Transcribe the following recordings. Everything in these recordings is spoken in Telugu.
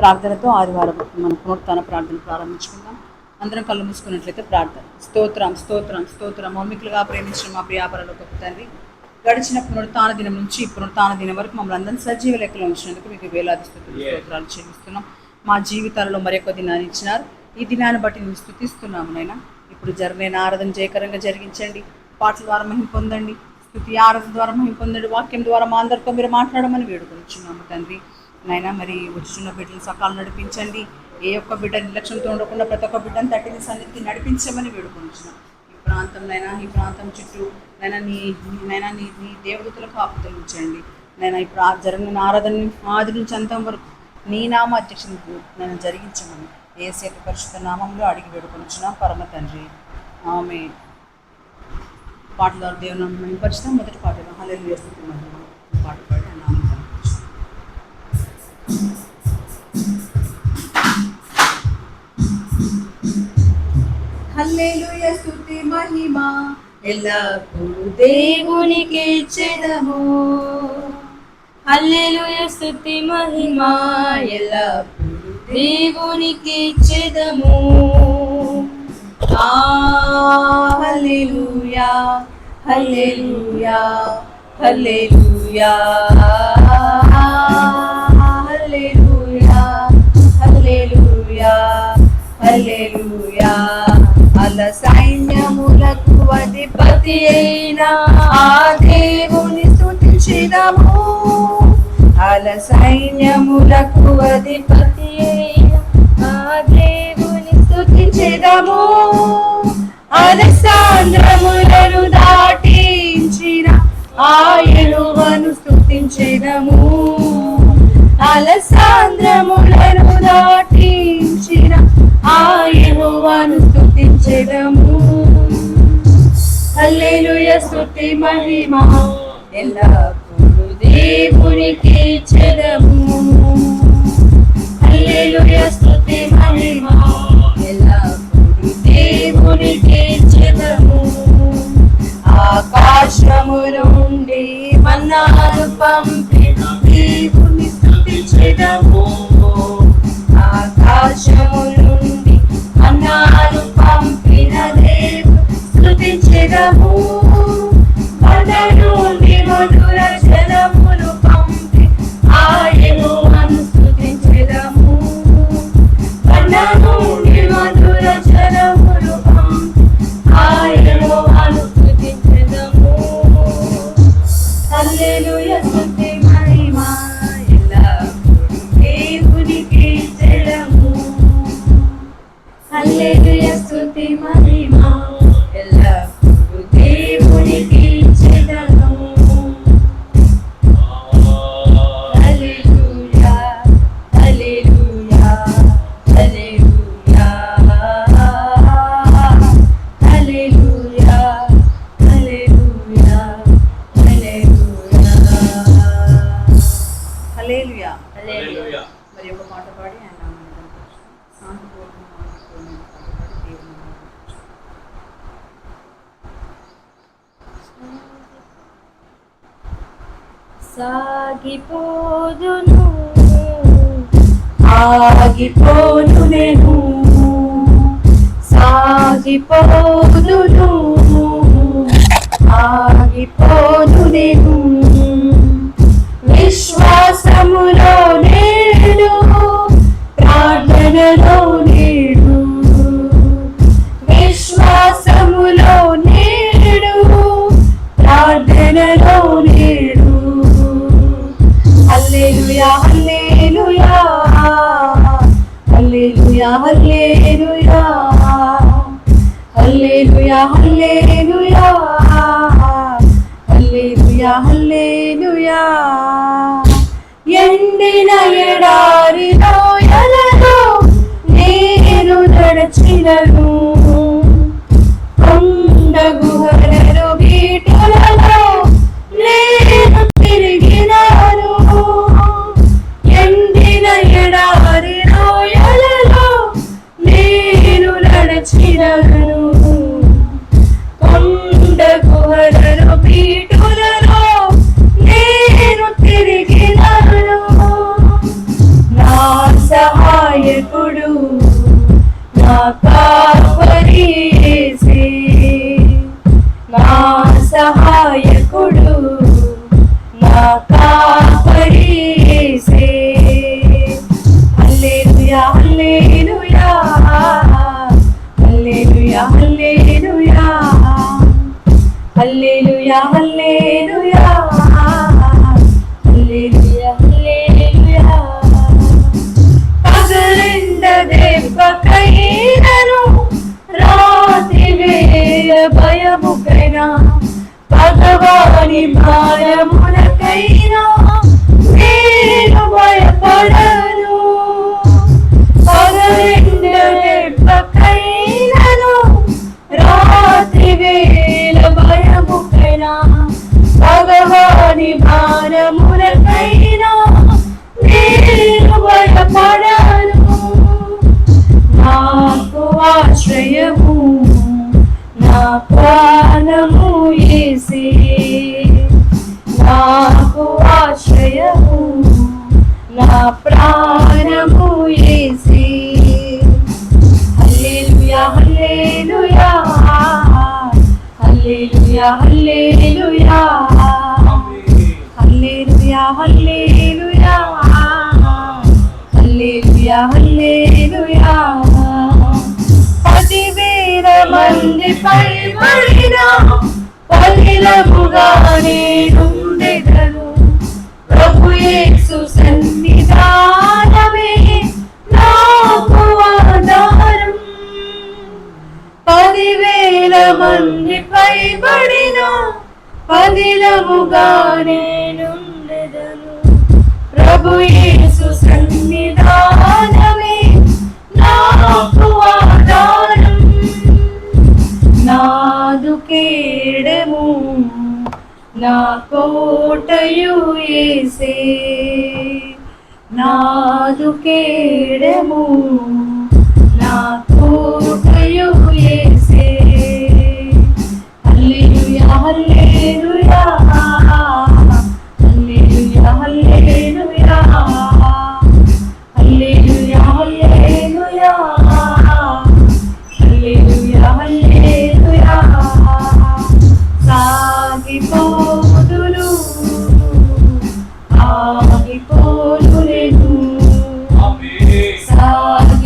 ప్రార్థనతో ఆదివారం మన పునరుత్థాన ప్రార్థన ప్రారంభించుకుందాం. అందరం కళ్ళు మూసుకున్నట్లయితే ప్రార్థన. స్తోత్రం స్తోత్రం స్తోత్రం. మౌమికులుగా ప్రేమించిన మా ప్రియాపరలో గొప్ప తండ్రి, గడిచిన పునరుత్థాన దినం నుంచి పునరుత్థాన దినం వరకు మమ్మల్ని అందరినీ సజీవ లెక్కలో ఉంచినందుకు మీకు వేలాది స్తోత్రాలు చెల్లిస్తున్నాం. మా జీవితాలలో మరొక దినాన్ని ఇచ్చినారు. ఈ దినాన్ని బట్టి మేము స్తుతిస్తున్నాము నైనా. ఇప్పుడు జరిగిన ఆరాధన జయకరంగా జరిగించండి. పాటల ద్వారా మహిమ పొందండి, స్తుతి ఆరాధన ద్వారా మహిమ పొందండి. వాక్యం ద్వారా మా అందరితో మీరు మాట్లాడమని వేడుకొనిచున్నాము తండ్రి. నైనా మరి వచ్చిన బిడ్డలు సకాలం నడిపించండి. ఏ ఒక్క బిడ్డ నిర్లక్ష్యంతో ఉండకుండా ప్రతి ఒక్క బిడ్డను తట్టిని సన్నిధికి నడిపించమని వేడుకొనిచున్నాం. ఈ ప్రాంతంనైనా ఈ ప్రాంతం చుట్టూ నైనా నీ దేవదూతల కాపుదలు ఉంచండి నైనా. ఇప్పుడు జరిగిన ఆరాధన ఆది నుంచి అంతం వరకు నీ నామ అధ్యక్షులకు నేను జరిగించమని యేసు పరిశుద్ధ నామంలో అడిగి వేడుకొనిచున్నాం పరమ తండ్రి, ఆమేన్. పాటల ద్వారా దేవుని మహిమపరుచుతాం. మొదటి పాటలో హల్లెలూయా స్తుతి మహిమ పాట పాడి ఆ నామం కనపరుచుతాం. హల్లెలూయా స్తుతి మహిమ ఎల్లప్పుడూ దేవునికి ఇచ్చెదము. హల్లెలూయా స్తుతి మహిమ ఎల్లప్పుడూ దేవునికి ఇచ్చెదము. హల్లెలూయా హల్లెలూయా హల్లెలూయా హల్లెలూయా హల్లెలూయా హల్లెలూయా. అల సైన్యములకు అధిపతి అయిన ఆ దేవుని స్తుతించెదము. అల సైన్యములకు అధిపతి అయిన ఆ దేవుని స్తుతించెదము. అలెగ్జాంద్రములను దాటించిన ఆ యెహోవాను స్తుతించెదము. అలెగ్జాంద్రములను దాటించిన ఆ యెహోవాను స్తుతించెదము. హల్లెలూయా స్తుతి మహిమ ఎల్లప్పుడూ దేవునికి ఇచ్చెదము. హల్లెలూయా స్తుతి మహిమ ఎల్లప్పుడూ దేవునికి ఇచ్చెదము. ఆకాశము నుండి మన్నాను పంపిన దేవుని స్తుతించెదము. ఆకాశము నుండి మన్నాను పంపిన దేవుని స్తుతించెదము. మన నుండి మధుర జలమును పంపి ఆ యెహోవాను స్తుతించెదము. మన నుండి మధుర జలమును పంపి ఆ యెహోవాను స్తుతించెదము. హల్లెలూయా స్తుతి మహిమ ఎల్లప్పుడూ దేవునికి ఇచ్చెదము. హల్లెలూయా స్తుతి మహిమ ఎల్లప్పుడూ దేవునికి ఇచ్చెదము. హల్లెలూయా hallelujah hallelujah hallelujah hallelujah hallelujah హల్లెలూయా. మరి ఒక పాట పాడి ఆయన శాంతిపూర్వకంగా దేవుని సాగిపోదును ఆగిపోను నేను, సాగిపోదును ఆగిపోను నేను. విశ్వాసములో నేడు ప్రార్థనలో నేడు, విశ్వాసములో నేడు ప్రార్థనలో నేడు. హల్లెలూయా hallelujah hallelujah hallelujah hallelujah hallelujah hallelujah హల్లెలూయా. ఎండిన ఎడారి లోయలలో నేను నడచినను, కొండ గుహలలో బీటలలో నేను తిరిగినాను. ఎండిన ఎడారి లోయలలో నేను నడచినను, కొండ గుహలలో బీటలలో నేను తిరిగినాను. నా సహ కాపరి యేసే, నా సహాయకుడు, నా కాపరి యేసే. హల్లెలూయా hallelujah hallelujah hallelujah hallelujah hallelujah hallelujah హల్లెలూయా. పగలెండ దెబ్బకైనను, రాత్రి వేళ భయముకైనా, భగవాని భారములకైనా నేను భయపడను. పగలెండ దెబ్బకైనను, రాత్రి వేళ భయముకైనా, భగవాని భారములకైనా నేను భయపడను. నాకు ఆశ్రయము, నా ప్రాణము యేసే, నాకు ఆశ్రయము, నా ప్రాణము యేసే. హల్లెలూయా hallelujah hallelujah hallelujah hallelujah hallelujah hallelujah హల్లెలూయా. 10,000 మంది పైబడిన పలిలముగా నేనుండెదను. ప్రభు యేసు సన్నిధానమే నాకు ఆధారం. 10,000 మంది పైబడిన పలిలముగా నేనుండెదను. ప్రభు యేసు సన్నిధానమే నాకు ఆధారం. నాదు కేడము, నా కోటయు యేసే, నాదు కేడము, నా కోటయు యేసే. హల్లెలూయా hallelujah hallelujah hallelujah hallelujah hallelujah hallelujah హల్లెలూయా. సాగిపోదును, ఆగిపోదును,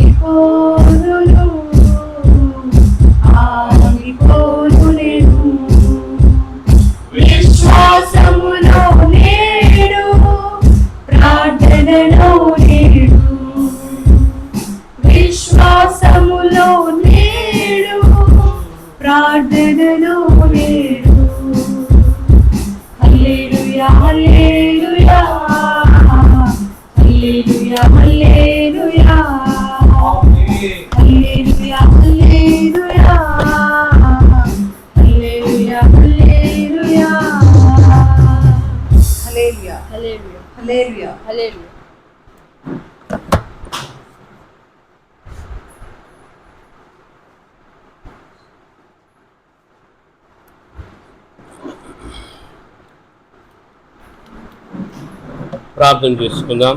సాగిపోదును, ఆగిపోదును. విశ్వాసములో నేడు, ప్రార్థనలో నేడు, విశ్వాసములో నేడు, ప్రార్థనలో నేడు. హల్లెలూయా hallelujah hallelujah hallelujah hallelujah hallelujah hallelujah hallelujah hallelujah hallelujah hallelujah. హల్లెలూయా. ప్రార్థన చేసుకుందాం.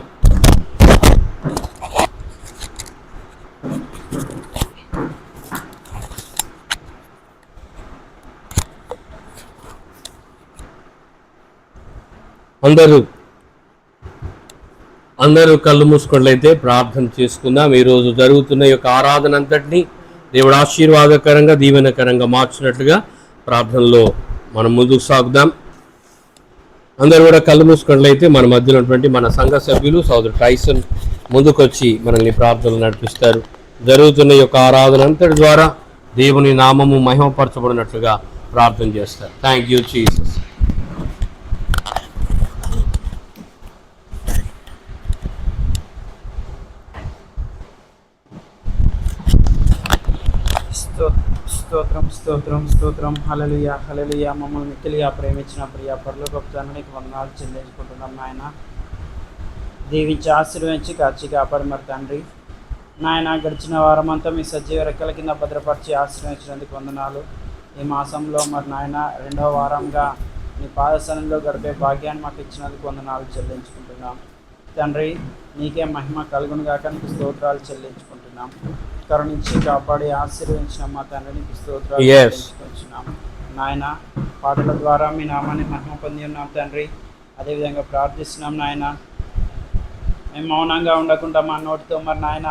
అందరూ కళ్ళు మూసుకున్నట్లయితే ప్రార్థన చేసుకుందాం. ఈరోజు జరుగుతున్న యొక్క ఆరాధన అంతటినీ దేవుడు ఆశీర్వాదకరంగా దీవెనకరంగా మార్చినట్లుగా ప్రార్థనలో మనం ముందుకు సాగుదాం. అందరూ కూడా కళ్ళు మూసుకున్నట్లయితే మన మధ్యలో ఉన్నటువంటి మన సంఘ సభ్యులు సోదరు టైసన్ ముందుకొచ్చి మనల్ని ప్రార్థనలు నడిపిస్తారు. జరుగుతున్న యొక్క ఆరాధన అంతటి ద్వారా దేవుని నామము మహిమపరచబడినట్లుగా ప్రార్థన చేస్తారు. Thank you Jesus. స్తోత్రం స్తోత్రం స్తోత్రం. హల్లెలూయా హల్లెలూయా. మమ్మల్ని మిక్కిలిగా ప్రేమించిన ప్రియ పరలోకపు తండ్రికి వందనాలు చెల్లించుకుంటున్నాం నాయన. దీవించి ఆశీర్వదించి కాచి కాపాడు మరి తండ్రి నాయన. గడిచిన వారం అంతా మీ సజీవ రెక్కల కింద భద్రపరిచి ఆశీర్వదించినందుకు వందనాలు. ఈ మాసంలో మరి నాయన 2వ వారంగా మీ పాదసనంలో గడిపే భాగ్యాన్ని మాకు ఇచ్చినందుకు వందనాలు చెల్లించుకుంటున్నాం తండ్రి. నీకే మహిమ కలుగును గాక నీకు స్తోత్రాలు చెల్లించుకుంటున్నాం. చెల్లించుకుంటున్నాం. కరుణించి కాపాడి ఆశీర్వదించిన మా తండ్రి నీకు స్తోత్రాలు Yes. చెల్లించుకుంటున్నాం. నాయన పాటల ద్వారా మీ నామాన్ని మహిమ పొంది ఉన్నాం తండ్రి. అదేవిధంగా ప్రార్థిస్తున్నాం నాయన, మేము మౌనంగా ఉండకుండా మా నోటితో మరి నాయన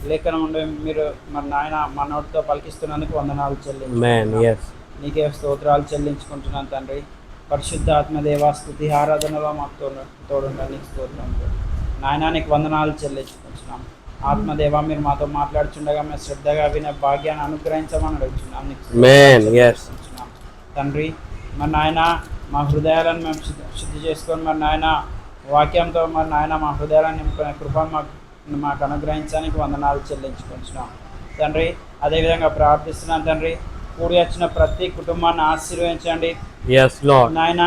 లేఖనం ఉండే మీరు మరి నాయన మా నోటితో పలికిస్తున్నందుకు వందనాలు Amen. చెల్లించుకుంటున్నాం. Yes. నీకే స్తోత్రాలు చెల్లించుకుంటున్నాను తండ్రి. పరిశుద్ధ ఆత్మదేవ స్తుతి ఆరాధనలో మాకు తోడుండండి. నీకు స్తోత్రం నాయన, నీకు వందనాలు చెల్లించుకుంటున్నాం. ఆత్మదేవ మీరు మాతో మాట్లాడుచుండగా మేము శ్రద్ధగా వినే భాగ్యాన్ని అనుగ్రహించమని అడుగుతున్నాం. నీకు Amen. Yes. చెల్లించుకుంటున్నాం తండ్రి. మరి నాయన మా హృదయాలను మేము శుద్ధి చేసుకొని మరి నాయన వాక్యంతో మరి నాయన మా హృదయాలను నింపుకునే కృప మాకు అనుగ్రహించడానికి వందనాలు చెల్లించుకుంటున్నాం తండ్రి. అదేవిధంగా ప్రార్థిస్తున్నాను తండ్రి, కూడి వచ్చిన ప్రతి కుటుంబాన్ని ఆశీర్వదించండి. Yes, Lord. నాయన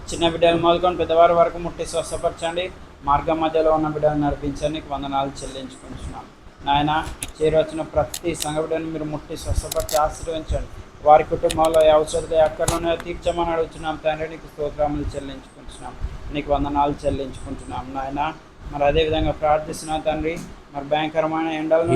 చిన్న బిడ్డలు మొదలుకొని పెద్దవారి వరకు ముట్టి స్వస్థపరచండి. మార్గం మధ్యలో ఉన్న బిడ్డలు నడిపించండి. వందనాలు చెల్లించుకుంటున్నాం నాయన. చేరొచ్చిన ప్రతి సంఘ బిడ్డను మీరు ముట్టి స్వస్థపరిచి ఆశీర్వదించండి. వారి కుటుంబంలో ఏ అవసరాలు ఎక్కడనే తీర్చమని అడుగుతున్నాం తండ్రి. నీకు స్తోత్రములు చెల్లించుకుంటున్నాం. నీకు వందనాలు చెల్లించుకుంటున్నాం నాయన. మరి అదేవిధంగా ప్రార్థిస్తున్నాం తండ్రి, మరి భయంకరమైన ఎండలను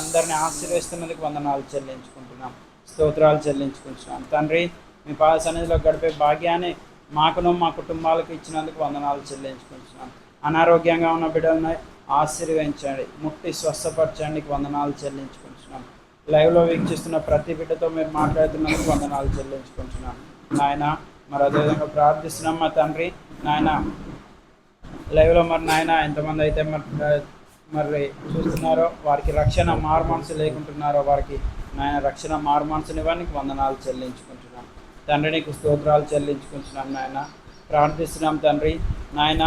అందరినీ ఆశీర్వదిస్తున్నందుకు వందనాలు చెల్లించుకుంటున్నాం. స్తోత్రాలు చెల్లించుకుంటున్నాం తండ్రి. మీ పాద సన్నిధిలో గడిపే భాగ్యాన్ని మాకును మా కుటుంబాలకు ఇచ్చినందుకు వందనాలు చెల్లించుకుంటున్నాం. అనారోగ్యంగా ఉన్న బిడ్డలను ఆశీర్వదించండి, ముట్టి స్వస్థపరచండి. వందనాలు చెల్లించుకుంటున్నాం. లైవ్లో వీక్షిస్తున్న ప్రతి బిడ్డతో మీరు మాట్లాడుతున్నందుకు వందనాలు చెల్లించుకుంటున్నాం నాయన. మరి అదేవిధంగా ప్రార్థిస్తున్నాం మా తండ్రి నాయన. లైవ్లో మరి నాయన ఎంతమంది అయితే మరి చూస్తున్నారో వారికి రక్షణ మారు మనసు లేకుంటున్నారో వారికి నాయన రక్షణ మారు మనసునివ్వడానికి వందనాలు చెల్లించుకుంటున్నాం తండ్రి. నీకు స్తోత్రాలు చెల్లించుకుంటున్నాం నాయన. ప్రార్థిస్తున్నాం తండ్రి నాయన.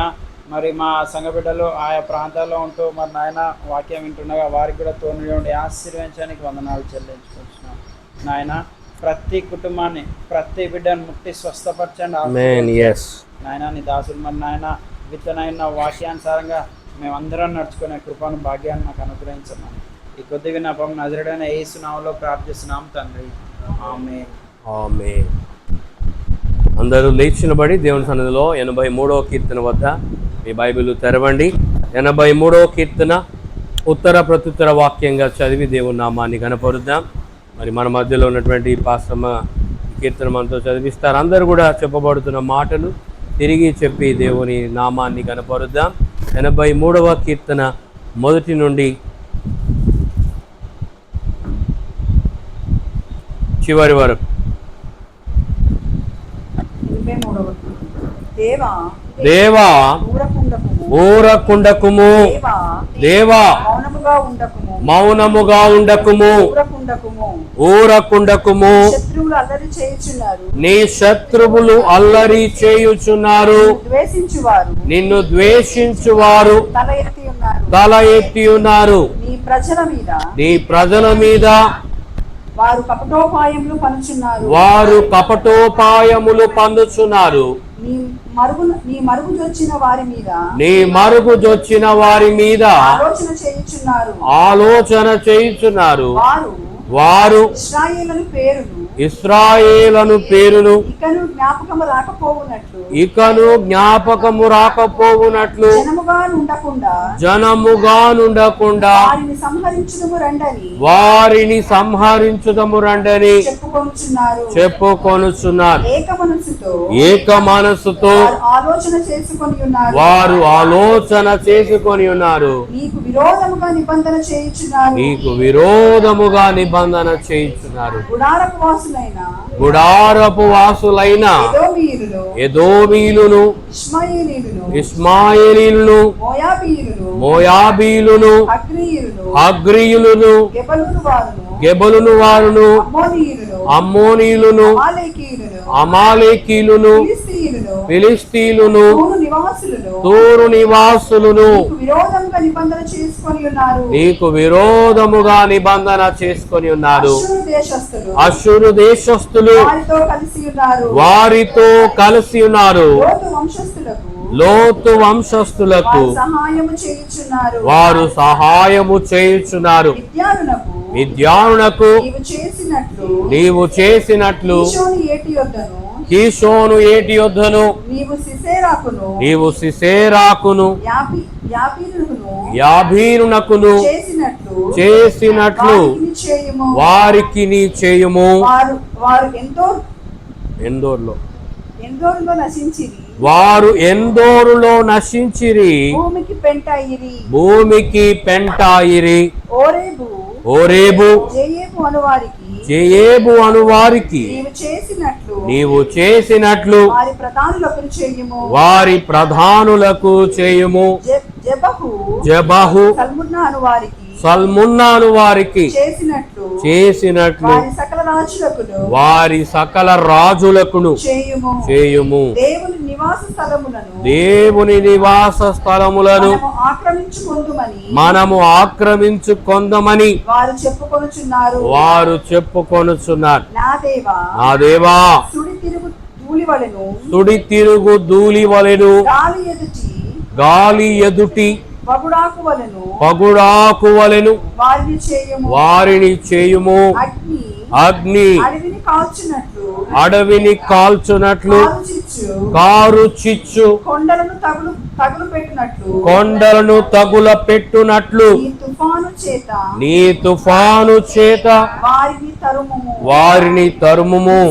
మరి మా సంఘ బిడ్డలు ఆయా ప్రాంతాల్లో ఉంటూ మరి నాయన వాక్యం వింటుండగా వారికి కూడా తోడు ఉండి ఆశీర్వదించడానికి వందనాలు చెల్లించుకుంటున్నాం నాయన. ప్రతి కుటుంబాన్ని ప్రతి బిడ్డను ముట్టి స్వస్థపరచండి నాయన. నీ దాసులు మరి నాయన విత్తనైన వాక్యానుసారంగా మేమందరం నడుచుకునే కృపను భాగ్యాన్ని మాకు అనుగ్రహించమని ఈ కొద్ది విన్నపం నజరుడైన యేసు నామములో ప్రార్థిస్తున్నాం తండ్రి. ఆమేన్. ఆమేన్. అందరూ లేచినబడి దేవుని సన్నిధిలో 83వ కీర్తన వద్ద మీ బైబిల్ తెరవండి. 83వ కీర్తన ఉత్తర ప్రత్యుత్తర వాక్యంగా చదివి దేవుని నామాన్ని కనపరుద్దాం. మరి మన మధ్యలో ఉన్నటువంటి పాస్టమ్మ కీర్తన మనతో చదివిస్తారు. అందరూ కూడా చెప్పబడుతున్న మాటలు తిరిగి చెప్పి దేవుని నామాన్ని కనపరుద్దాం. 83వ కీర్తన మొదటి నుండి చివరి వరకు. దేవా ఊరకుండకుము, దేవా మౌనముగా ఉండకుము, ఊరకుండకుము. నీ శత్రువులు అల్లరి చేయుచున్నారు, నిన్ను ద్వేషించువారు తల ఎత్తి ఉన్నారు. నీ ప్రజల మీద వారు కపటోపాయములు పన్నుచున్నారు. నీ మరుగుజొచ్చిన వారి మీద ఆలోచన చేయుచున్నారు. వారు ఇశ్రాయేలును పేరును ఇకను జ్ఞాపకము రాకపోవునట్లు జనముగా నుండకుండా వారిని సంహరించుదము రండని చెప్పుకొనుచున్నారు. ఏక మనసుతో వారు ఆలోచన చేసుకొని ఉన్నారు. నీకు విరోధముగా నిబంధన చేయించున్నారు. గుడారపు వాసులైన ఎదోమీలును, ఇష్మాయేలీలును, మోయాబీలును, అగ్రీయులను, గెబలును వారును, అమ్మోనీయులను, అమాలేకీయులను, ఫిలిస్తీయులను, తూరు నివాసులను నీకు విరోధముగా నిబంధన చేసుకొని ఉన్నారు. అష్షూరు దేశస్థులు వారితో కలిసి ఉన్నారు. లోతు వంశస్థులకు వారు సహాయము చేయుచున్నారు. మిద్యానునకు నీవు చేసినట్లు కీషోను ఏటి యొద్దను నీవు సిసేరాకును యాబీనునకును చేసినట్లు వారికిని చేయుము. వారికి నీ చేయుము. వారు ఎందోరులో నశించిరి. వారు ఎందోరులో నశించిరి. భూమికి పెంటాయిరి. ఓరేబు జయేబు అనువారికి నీవు చేసినట్లు వారి ప్రధానులకు చేయుము. జబహు సల్మున్నాను వారికి చేసినట్లు వారి సకల రాజులకును చేయుము. దేవుని నివాస స్థలములను మనము ఆక్రమించుకొందమని వారు చెప్పుకొనుచున్నారు. నా దేవా, సుడి తిరుగు ధూళి వలెను గాలి ఎదుటి పగుడాకు వలెను వారిని చేయుము. అగ్ని అడవిని కాల్చునట్లు కారు చిచ్చు కొండలను తగుల పెట్టునట్లు నీ తుఫాను చేత వారిని తరుముము.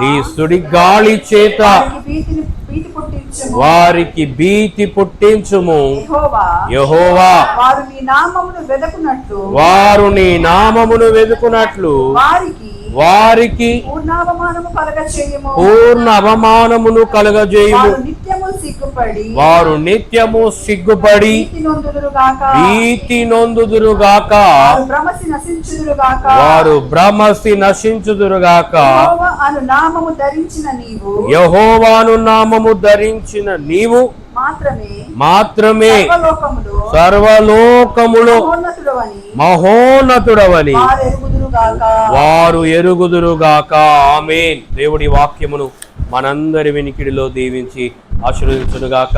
నీ సుడిగాలి చేత వారికి భీతి పుట్టించుము. యెహోవా, వారు నీ నామమును వెదుకున్నట్లు వారికి పూర్ణ అవమానమును కలగజేయుము. వారు నిత్యము సిగ్గుపడి భీతి నొందుదురుగాక. వారు భ్రమసి నశించుదురుగాక. యెహోవాను నామము ధరించిన నీవు మాత్రమే సర్వలోకములో మహోన్నతుడవని వారు ఎరుగుదురుగాక. ఆమేన్. దేవుడి వాక్యమును మనందరి వినికిడిలో దీవించి ఆశీర్వదించునుగాక.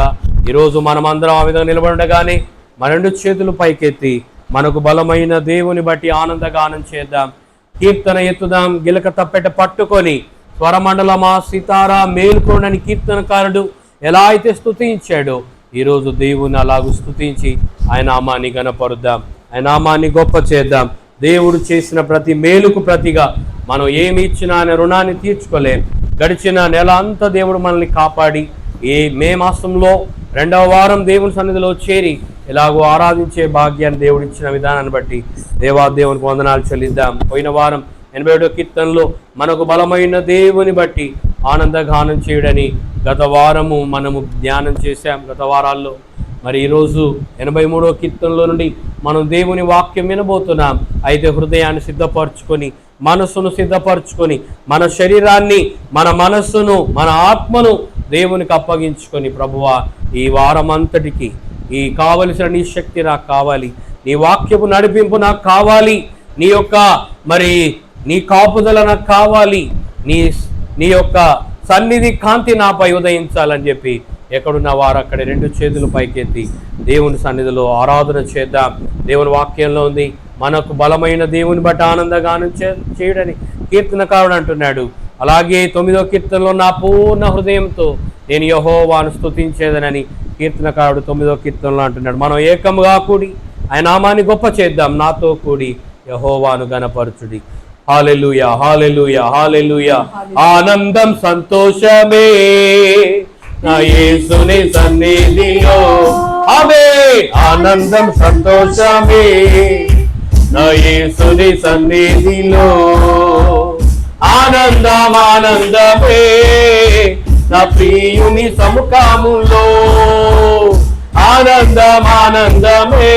ఈరోజు మనమందరం ఆ విధంగా నిలబడగానే మన రెండు చేతులు పైకెత్తి మనకు బలమైన దేవుని బట్టి ఆనందగానం చేద్దాం. కీర్తన ఎత్తుదాం. గిలక తప్పెట పట్టుకొని స్వరమండలమా సితారా మేల్కొండని కీర్తనకారుడు ఎలా అయితే స్తుతించాడో ఈరోజు దేవుని అలాగూ స్తుతించి ఆయన నామాన్ని గణపరుద్దాం. ఆయన నామాన్ని గొప్ప చేద్దాం. దేవుడు చేసిన ప్రతి మేలుకు ప్రతిగా మనం ఏమి ఇచ్చినా ఆయన రుణాన్ని తీర్చుకోలేం. గడిచిన నెల అంతా దేవుడు మనల్ని కాపాడి మే మాసంలో 2వ వారం దేవుని సన్నిధిలో చేరి ఎలాగో ఆరాధించే భాగ్యాన్ని దేవుడు ఇచ్చిన విధానాన్ని బట్టి దేవునికి వందనాలు చెల్లిద్దాం. పోయిన వారం 87వ కీర్తనలో మనకు బలమైన దేవుని బట్టి ఆనందగానం చేయడని గత వారము మనము ధ్యానం చేశాం. గత వారాల్లో మరి ఈరోజు 83వ కీర్తనలో నుండి మనం దేవుని వాక్యం వినబోతున్నాం. అయితే హృదయాన్ని సిద్ధపరచుకొని మనస్సును సిద్ధపరచుకొని మన శరీరాన్ని మన మనస్సును మన ఆత్మను దేవునికి అప్పగించుకొని ప్రభువా ఈ వారం అంతటికి ఈ కావలసిన నీ శక్తి నాకు కావాలి, నీ వాక్యపు నడిపింపు నాకు కావాలి, నీ యొక్క మరి నీ కాపుదల నాకు కావాలి, నీ యొక్క సన్నిధి కాంతి నాపై ఉదయించాలని చెప్పి ఎక్కడున్న వారు అక్కడ 2 చేతులు పైకెత్తి దేవుని సన్నిధిలో ఆరాధన చేద్దాం. దేవుని వాక్యంలో ఉంది మనకు బలమైన దేవుని బట్టి ఆనందగానం చేయడని కీర్తనకారుడు అంటున్నాడు. అలాగే 9వ కీర్తనలో నా పూర్ణ హృదయంతో నేను యెహోవాను స్తుతించేదనని కీర్తనకారుడు 9వ కీర్తనలో అంటున్నాడు. మనం ఏకముగా కూడి ఆయన నామాన్ని గొప్ప చేద్దాం. నాతో కూడి యెహోవాను గణపరచుడి. హల్లెలూయా, హల్లెలూయా, హల్లెలూయా. ఆనందం సంతోషమే నా యేసుని సన్నిధిలో. ఆమేన్. ఆనందం సంతోషమే నా యేసుని సన్నిధిలో. ఆనందం ఆనందమే నా ప్రియుని సముఖములో. ఆనందం ఆనందమే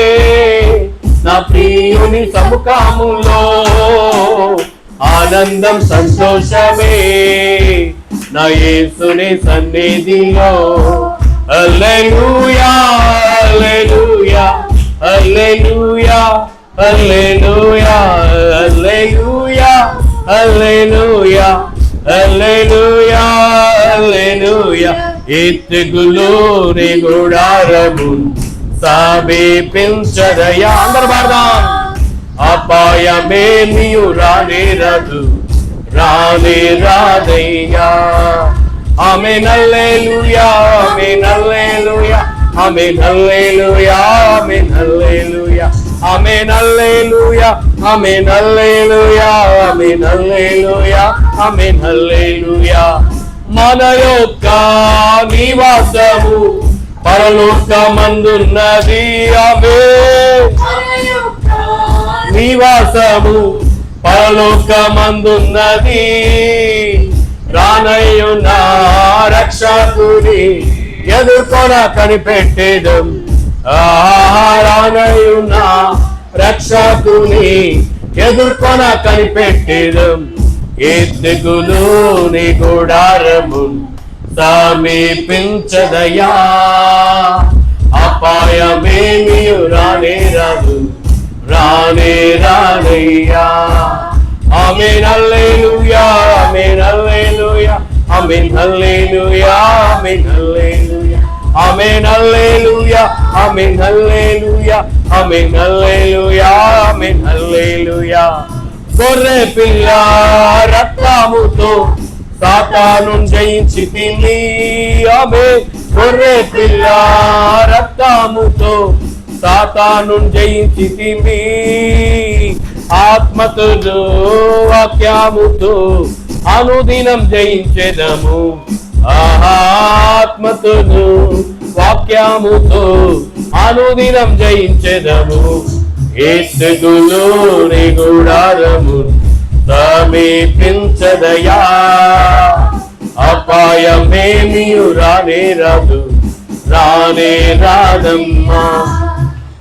నా ప్రియుని సముఖములో. ఆనందం సంతోషమే నా యేసుని సన్నిధిలో. హల్లెలూయా, hallelujah, hallelujah, hallelujah, hallelujah, hallelujah, hallelujah, హల్లెలూయా. ఎత్తుగులోని గుడారము సమీపించదయా. అందరూ పాడదాం. అపాయమేమియు రానేరదు రాదయ్యా. ఆమేన్, హల్లెలూయా, ఆమేన్, హల్లెలూయా, ఆమేన్, హల్లెలూయా, ఆమేన్, హల్లెలూయా, ఆమేన్, ఆమేన్ హల్లెలూయా ఆమేన్ హల్లెలూయా ఆమేన్ హల్లెలూయా ఆమేన్ హల్లెలూయా. మన యొక్క నివాసము పరలోకమందున్నది. ఆమేన్. నివాసము పరలోకమందున్నది. రానయ్యున్న రక్షకుని ఎదుర్కొన కనిపెట్టేదం. రానయ్యున్న రక్షకుని ఎదుర్కొన కనిపెట్టేదం. ఏ తెగులు నీ గుడారము సమీపించదయా. అపాయమేమి రానే రాదు రానే రానయ్యా. ఆమేన్ హల్లెలూయా ఆమేన్ హల్లెలూయా ఆమేన్ హల్లెలూయా ఆమేన్ హల్లెలూయా ఆమేన్ హల్లెలూయా ఆమేన్ హల్లెలూయా ఆమేన్ హల్లెలూయా ఆమేన్ హల్లెలూయా. గొర్రె పిల్ల రక్తముతో సాతాను జయించితిని. ఆమేన్. గొర్రె పిల్ల రక్తముతో సాతాను జయించితిని. ఆత్మతో వాక్యముతో అనుదినం జయించెదము. ఆత్మతో వాక్యముతో అనుదినం జయించెదము. ఏ తెగులు నీ గుడారము సమీపించదయా. అపాయమేమి రానే రాదు రానే రాదమ్మా.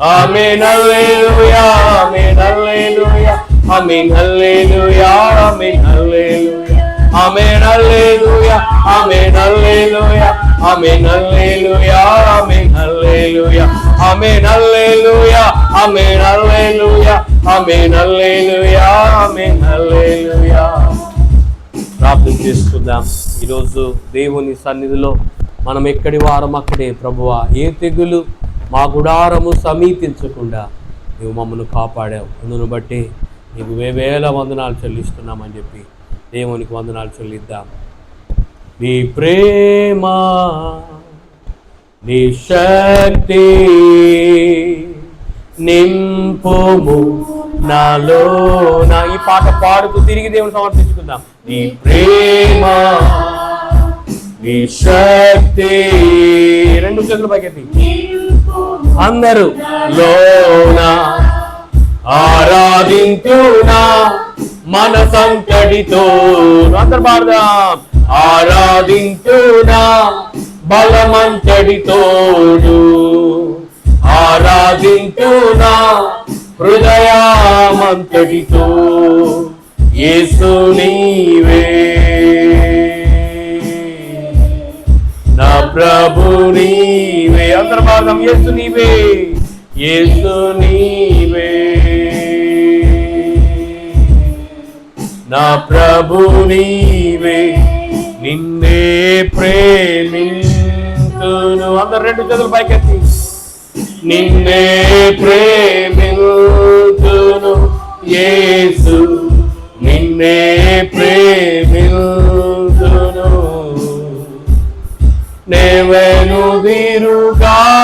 ఆమేన్ హల్లెలూయా ఆమేన్ హల్లెలూయా ఆమేన్ హల్లెలూయా ఆమేన్ హల్లెలూయా ఆమేన్ హల్లెలూయా ఆమేన్ హల్లెలూయా ఆమేన్ హల్లెలూయా ఆమేన్ హల్లెలూయా ఆమేన్ హల్లెలూయా ఆమేన్ హల్లెలూయా ఆమేన్ హల్లెలూయా ఆమేన్ హల్లెలూయా. ప్రార్థన చేసుకుందాం. ఈరోజు దేవుని సన్నిధిలో మనం ఎక్కడి వారం అక్కడే. ప్రభువా, ఏ తెగులు మా గుడారము సమీపించకుండా నువ్వు మమ్మల్ని కాపాడావు. అందును బట్టి నీకు వేవేల వందనాలు చెల్లిస్తున్నామని చెప్పి దేవునికి వందనాలు చెల్లిద్దాం. నీ ప్రేమ నీ శక్తి నింపుము నాలో. ఈ పాట పాడుతూ తిరిగి దేవుని సమర్పించుకుందాం. నీ ప్రేమ నీ శక్తి. రెండు చేతుల పైకెత్తి అందరూ లోన ఆరాధించునా మనసంతడితో. అందరు పాడదాం. ఆరాధించునా బలమంతడితోడు. ఆరాధించునా హృదయమంతడితో. యేసు నీవే నా ప్రభు నీవే. అందరు పాడదాం. యేసు నీవే యేసు నీవే నా ప్రభు నీవే. నిన్నే ప్రేమింతును. అందరు రెండు చేతులు పైకెత్తి. నిన్నే ప్రేమింతును యేసు. నిన్నే ప్రేమింతును. నేవెను వీరుగా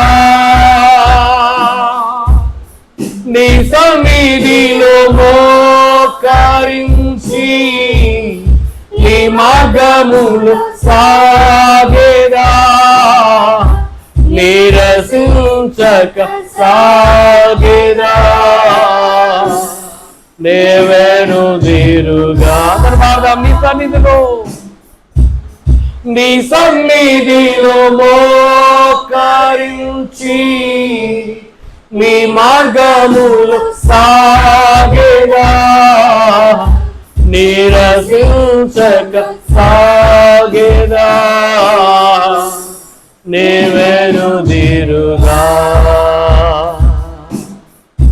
నీ సన్నిధిలో మోకరించి నీ మార్గములు సాగేదా. నీరసించక సాగేదా. నేవెను వీరుగా నీ సన్నిధిలో నీ సన్నిధిలో మోకరించి నీ మార్గములు సాగేదా. నీరసించక సాగేదా. నేవెను దీరుగా.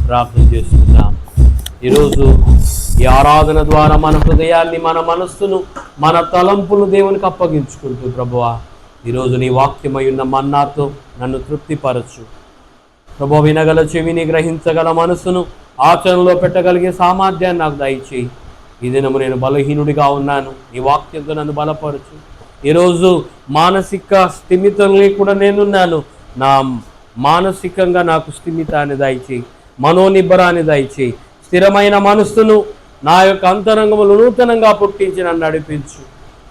ప్రార్థన చేసుకుందాం. ఈరోజు ఈ ఆరాధన ద్వారా మన హృదయాన్ని, మన మనస్సును, మన తలంపులు దేవునికి అప్పగించుకుంటూ, ప్రభువా, ఈరోజు నీ వాక్యమై ఉన్న మన్నాతో నన్ను తృప్తిపరచు. ప్రభువా, వినగల చెవిని, గ్రహించగల మనస్సును ఆచరణలో పెట్టగలిగే సామర్థ్యాన్ని నాకు దయచేయి. ఈ దినము నేను బలహీనుడిగా ఉన్నాను, నీ వాక్యంతో నన్ను బలపరచు. ఈరోజు మానసిక స్థిమితం లేకుండా నేనున్నాను, నా మానసికంగా నాకు స్థిమితాన్ని దయచేయి. మనోనిబ్బరాన్ని దయచేయి. స్థిరమైన మనస్సును నా యొక్క అంతరంగములు నూతనంగా పుట్టించి నన్ను నడిపించు.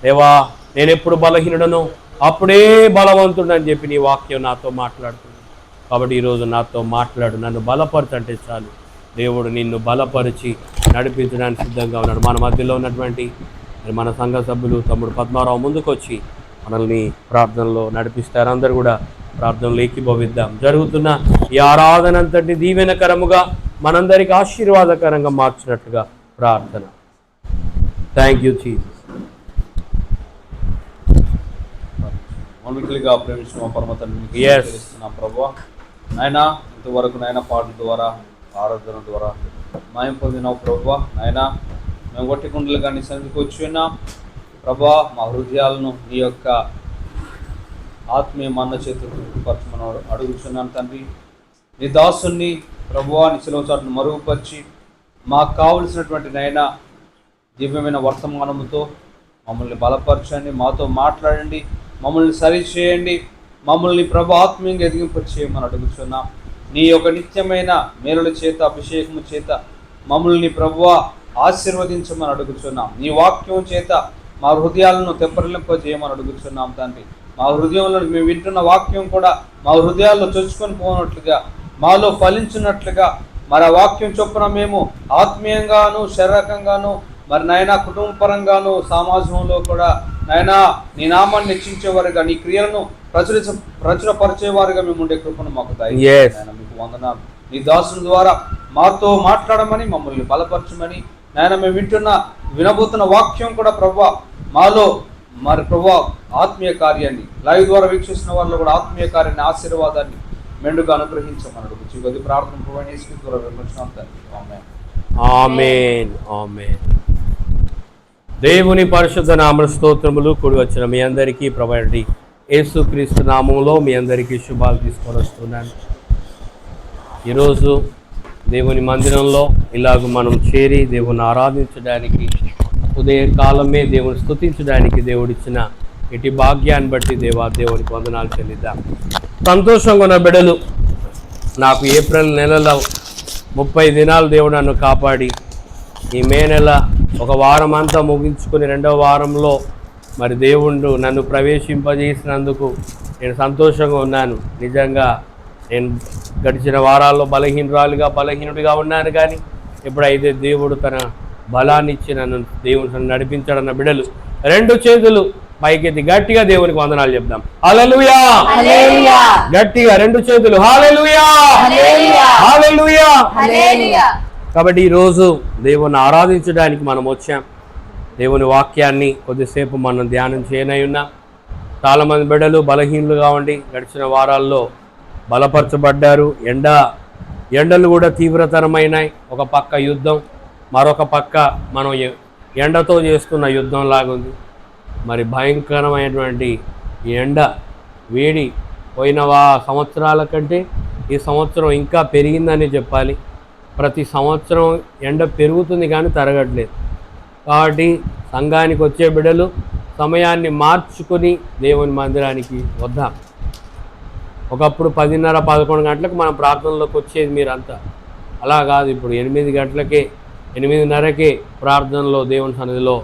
దేవా, నేను ఎప్పుడు బలహీనుడను అప్పుడే బలవంతుడని చెప్పి నీ వాక్యం నాతో మాట్లాడుతుంది. కాబట్టి ఈరోజు నాతో మాట్లాడు, నన్ను బలపరచంటే చాలు. దేవుడు నిన్ను బలపరిచి నడిపించడానికి సిద్ధంగా ఉన్నాడు. మన మధ్యలో ఉన్నటువంటి మన సంఘ సభ్యులు తమ్ముడు పద్మారావు ముందుకు వచ్చి మనల్ని ప్రార్థనలో నడిపిస్తారు. అందరూ కూడా ప్రార్థనలో ఏకీభవిద్దాం. జరుగుతున్న ఈ ఆరాధన అంతటి దీవెనకరముగా మనందరికీ ఆశీర్వాదకరంగా మార్చినట్లుగా ప్రార్థన. Thank you Jesus. మనుషులుగా ప్రేమించిన పరమ తండ్రికి Yes. ప్రభువా, నాయన ఇంతవరకు నాయన పాటల ద్వారా ఆరాధన ద్వారా మాయం పొందినావు ప్రభువా. నాయన మేము గొట్టి కుండలు కానీ సన్నిధికి వచ్చి ఉన్నాం ప్రభువా. మా హృదయాలను నీ యొక్క ఆత్మీయ మన్న చేతులు తృప్తిపరచమని అడుగుతున్నాను తండ్రి. నీ దాసుని ప్రభువా నీ సెలవు చాటును మరుగుపరిచి మాకు కావలసినటువంటి నాయన దివ్యమైన వర్తమానముతో మమ్మల్ని బలపరచండి, మాతో మాట్లాడండి, మమ్మల్ని సరిచేయండి, మమ్మల్ని ప్రభు ఆత్మీయంగా ఎదిగింపచేయమని అడుగుతున్నాం. నీ యొక్క నిత్యమైన మేలుల చేత అభిషేకము చేత మమ్మల్ని ప్రభువా ఆశీర్వదించమని అడుగుతున్నాం. నీ వాక్యం చేత మా హృదయాలను తెప్పరిలింపజేయమని అడుగుతున్నాం తండ్రి. మా హృదయంలో మేము వింటున్న వాక్యం కూడా మా హృదయాల్లో చొచ్చుకొని పోనట్లుగా, మాలో ఫలించినట్లుగా, మరి ఆ వాక్యం చొప్పున మేము ఆత్మీయంగాను శారీరకంగాను మరి నాయన కుటుంబపరంగాను సమాజంలో కూడా నాయనా నీ నామాన్ని హెచ్చించేవారుగా, నీ క్రియలను ప్రచురపరిచేవారుగా మేము ఉండే కృపను మాకు దయచేయండి. మీకు వందనాలు. నీ దాసుని ద్వారా మాతో మాట్లాడమని, మమ్మల్ని బలపరచమని నాయన మేము వినబోతున్న వాక్యం కూడా ప్రభువా మాలో మరి ప్రభువా ఆత్మీయ కార్యాన్ని లైవ్ ద్వారా వీక్షిస్తున్న వాళ్ళు కూడా ఆత్మీయ కార్యాన్ని ఆశీర్వాదాన్ని మెండుగా అనుగ్రహించమని అడుగుచి కొద్ది ప్రార్థన ప్రభువా ద్వారా విమర్శనం తండ్రి. ఆమేన్. ఆమేన్. ఆమేన్. దేవుని పరిశుద్ధ నామ స్తోత్రములు. కూడి వచ్చిన మీ అందరికీ ప్రభువైన యేసుక్రీస్తు నామములో మీ అందరికీ శుభాలు తీసుకొని వస్తున్నాను. ఈరోజు దేవుని మందిరంలో ఇలాగ మనం చేరి దేవుని ఆరాధించడానికి, ఉదయకాలమే దేవుని స్తుతించడానికి దేవుడిచ్చిన ఇటు భాగ్యాన్ని బట్టి దేవునికి వందనాలు చెల్లిద్దాం. సంతోషంగా ఉన్న బిడ్డలు, నాకు ఏప్రిల్ నెలలో 30 దినాలు దేవుడు నన్ను కాపాడి ఈ మే నెల ఒక వారం అంతా ముగించుకొని 2వ వారంలో మరి దేవుడు నన్ను ప్రవేశింపజేసినందుకు నేను సంతోషంగా ఉన్నాను. నిజంగా నేను గడిచిన వారాల్లో బలహీనుడిగా ఉన్నాను. కానీ ఎప్పుడైతే దేవుడు తన బలాన్ని ఇచ్చి నన్ను దేవుడు నడిపించాడన్న బిడ్డలు 2 చేతులు పైకెత్తి గట్టిగా దేవునికి వందనాలు చెప్దాం. హల్లెలూయా. గట్టిగా 2 చేతులు హల్లెలూయా, హల్లెలూయా. కాబట్టి ఈరోజు దేవుని ఆరాధించడానికి మనం వచ్చాం. దేవుని వాక్యాన్ని కొద్దిసేపు మనం ధ్యానం చేయనై ఉన్నాం. చాలామంది బిడ్డలు బలహీనులుగా ఉండి గడిచిన వారాల్లో బలపరచబడ్డారు. ఎండలు కూడా తీవ్రతరమైనాయి. ఒక పక్క యుద్ధం, మరొక పక్క మనం ఎండతో చేస్తున్న యుద్ధం లాగుంది. మరి భయంకరమైనటువంటి ఎండ వేడి పోయిన సంవత్సరాల కంటే ఈ సంవత్సరం ఇంకా పెరిగిందని చెప్పాలి. ప్రతి సంవత్సరం ఎండ పెరుగుతుంది కానీ తరగట్లేదు. కాబట్టి సంఘానికి వచ్చే బిడ్డలు సమయాన్ని మార్చుకొని దేవుని మందిరానికి వద్దాం. ఒకప్పుడు 10:30, 11 గంటలకు మనం ప్రార్థనలోకి వచ్చేది మీరంతా. అలా కాదు, ఇప్పుడు 8 గంటలకే 8:30కే ప్రార్థనలో దేవుని సన్నిధిలో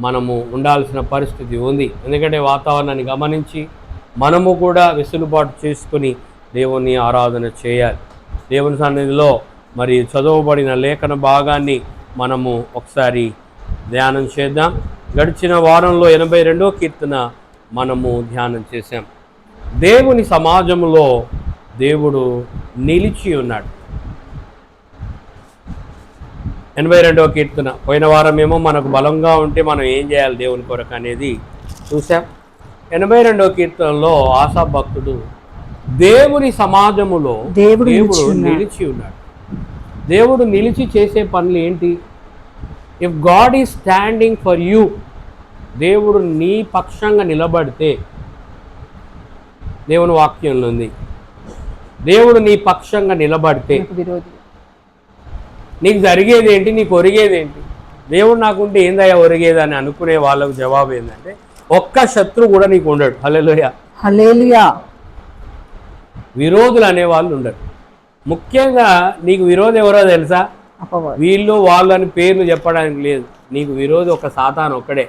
మనము ఉండాల్సిన పరిస్థితి ఉంది. ఎందుకంటే వాతావరణాన్ని గమనించి మనము కూడా వెసులుబాటు చేసుకుని దేవుని ఆరాధన చేయాలి. దేవుని సన్నిధిలో మరి చదవబడిన లేఖన భాగాన్ని మనము ఒకసారి ధ్యానం చేద్దాం. గడిచిన వారంలో 82వ కీర్తన మనము ధ్యానం చేశాం. దేవుని సమాజంలో దేవుడు నిలిచి ఉన్నాడు. 82వ కీర్తన. పోయిన వారమేమో మనకు బలంగా ఉంటే మనం ఏం చేయాలి దేవుని కొరకు అనేది చూసాం. 82వ కీర్తనలో ఆసా భక్తుడు దేవుని సమాజములో దేవుడు నిలిచి ఉన్నాడు. దేవుడు నిలిచి చేసే పనులు ఏంటి? If God is standing for you, దేవుడు నీ పక్షంగా నిలబడితే, దేవుని వాక్యంలో ఉంది, దేవుడు నీ పక్షంగా నిలబడితే నీకు జరిగేది ఏంటి, నీకు ఒరిగేది ఏంటి? దేవుడు నాకుంటే ఏందయ్యా ఒరిగేదని అనుకునే వాళ్ళకు జవాబు ఏంటంటే ఒక్క శత్రువు కూడా నీకు ఉండడు. హల్లెలూయా, హల్లెలూయా. విరోధులు అనేవాళ్ళు ఉండరు. ముఖ్యంగా నీకు విరోధి ఎవరో తెలుసా? అపవాది. వీళ్ళు వాళ్ళు అని పేర్లు చెప్పడానికి లేదు. నీకు విరోధి ఒక సాతాను ఒక్కడే.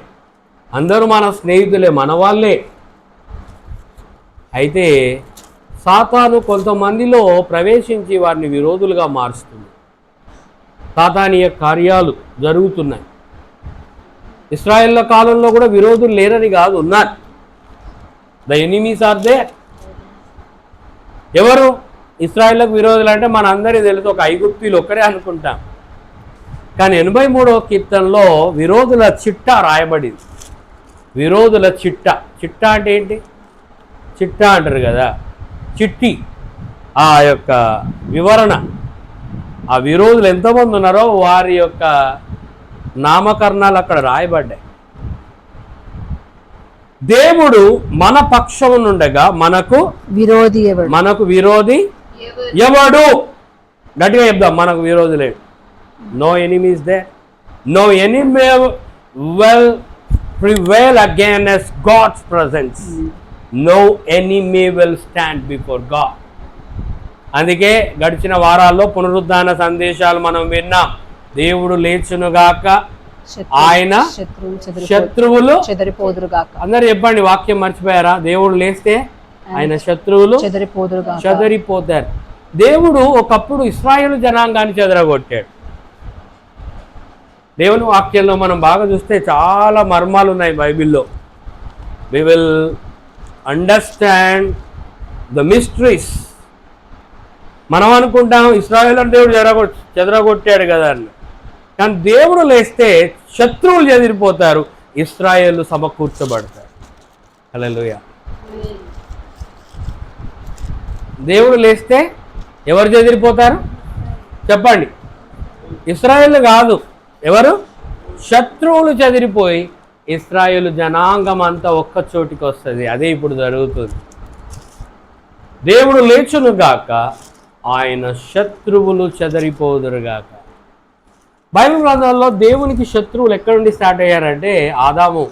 అందరూ మన స్నేహితులే, మన వాళ్ళే. అయితే సాతాను కొంతమందిలో ప్రవేశించి వారిని విరోధులుగా మారుస్తుంది. సాతానీయ కార్యాలు జరుగుతున్నాయి. ఇశ్రాయేళ్ల కాలంలో కూడా విరోధులు లేరని కాదు, ఉన్నారు. The enemies are they. ఎవరు ఇశ్రాయేళ్లకు విరోధులు అంటే మన అందరికీ తెలుసు, ఒక ఐగుప్తీయులు ఒక్కరే అనుకుంటాం. కానీ 83వ కీర్తనలో విరోధుల చిట్టా రాయబడింది. విరోధుల చిట్టా. చిట్టా అంటే ఏంటి? చిట్టా అంటారు కదా, చిట్టి. ఆ యొక్క వివరణ, ఆ విరోధులు ఎంతమంది ఉన్నారో వారి యొక్క నామకరణాలు అక్కడ రాయబడ్డాయి. దేవుడు మన పక్షము నుండగా మనకు విరోధి ఎవడు? మనకు విరోధి ఎవడు? గట్టిగా చెప్దాం, మనకు విరోధి లేడు. No enemies they. No enemy will prevail against God's presence. No enemy will stand before God. అందుకే గడిచిన వారాల్లో పునరుద్ధాన సందేశాలు మనం విన్నాం. దేవుడు లేచునుగాక, ఆయన శత్రువులు చెదరిపోదురుగాక. అందరు చెప్పండి, వాక్యం మర్చిపోయారా? దేవుడు లేస్తే ఆయన శత్రువులు చెదరిపోతారు. దేవుడు ఒకప్పుడు ఇశ్రాయేలు జనాంగాన్ని చెదరగొట్టాడు. దేవుని వాక్యంలో మనం బాగా చూస్తే చాలా మర్మాలు ఉన్నాయి బైబిల్లో. We will understand the mysteries. మనం అనుకుంటాం ఇశ్రాయేలు దేవుడు చెదరగొట్టాడు కదా అని, కానీ దేవుడు లేస్తే శత్రువులు చెదిరిపోతారు, ఇశ్రాయేలు సమకూర్చబడతారు. హల్లెలూయా. దేవుడు లేస్తే ఎవరు చెదిరిపోతారు చెప్పండి? ఇశ్రాయేలు కాదు, ఎవరు? శత్రువులు చెదిరిపోయి ఇశ్రాయేలు జనాంగం అంతా ఒక్క చోటికి వస్తుంది. అదే ఇప్పుడు జరుగుతుంది. దేవుడు లేచునుగాక, ఆయన శత్రువులు చెదరిపోదురుగాక. బైబిల్ గ్రంథంలో దేవునికి శత్రువులు ఎక్కడి నుండి స్టార్ట్ అయ్యారంటే, ఆదాము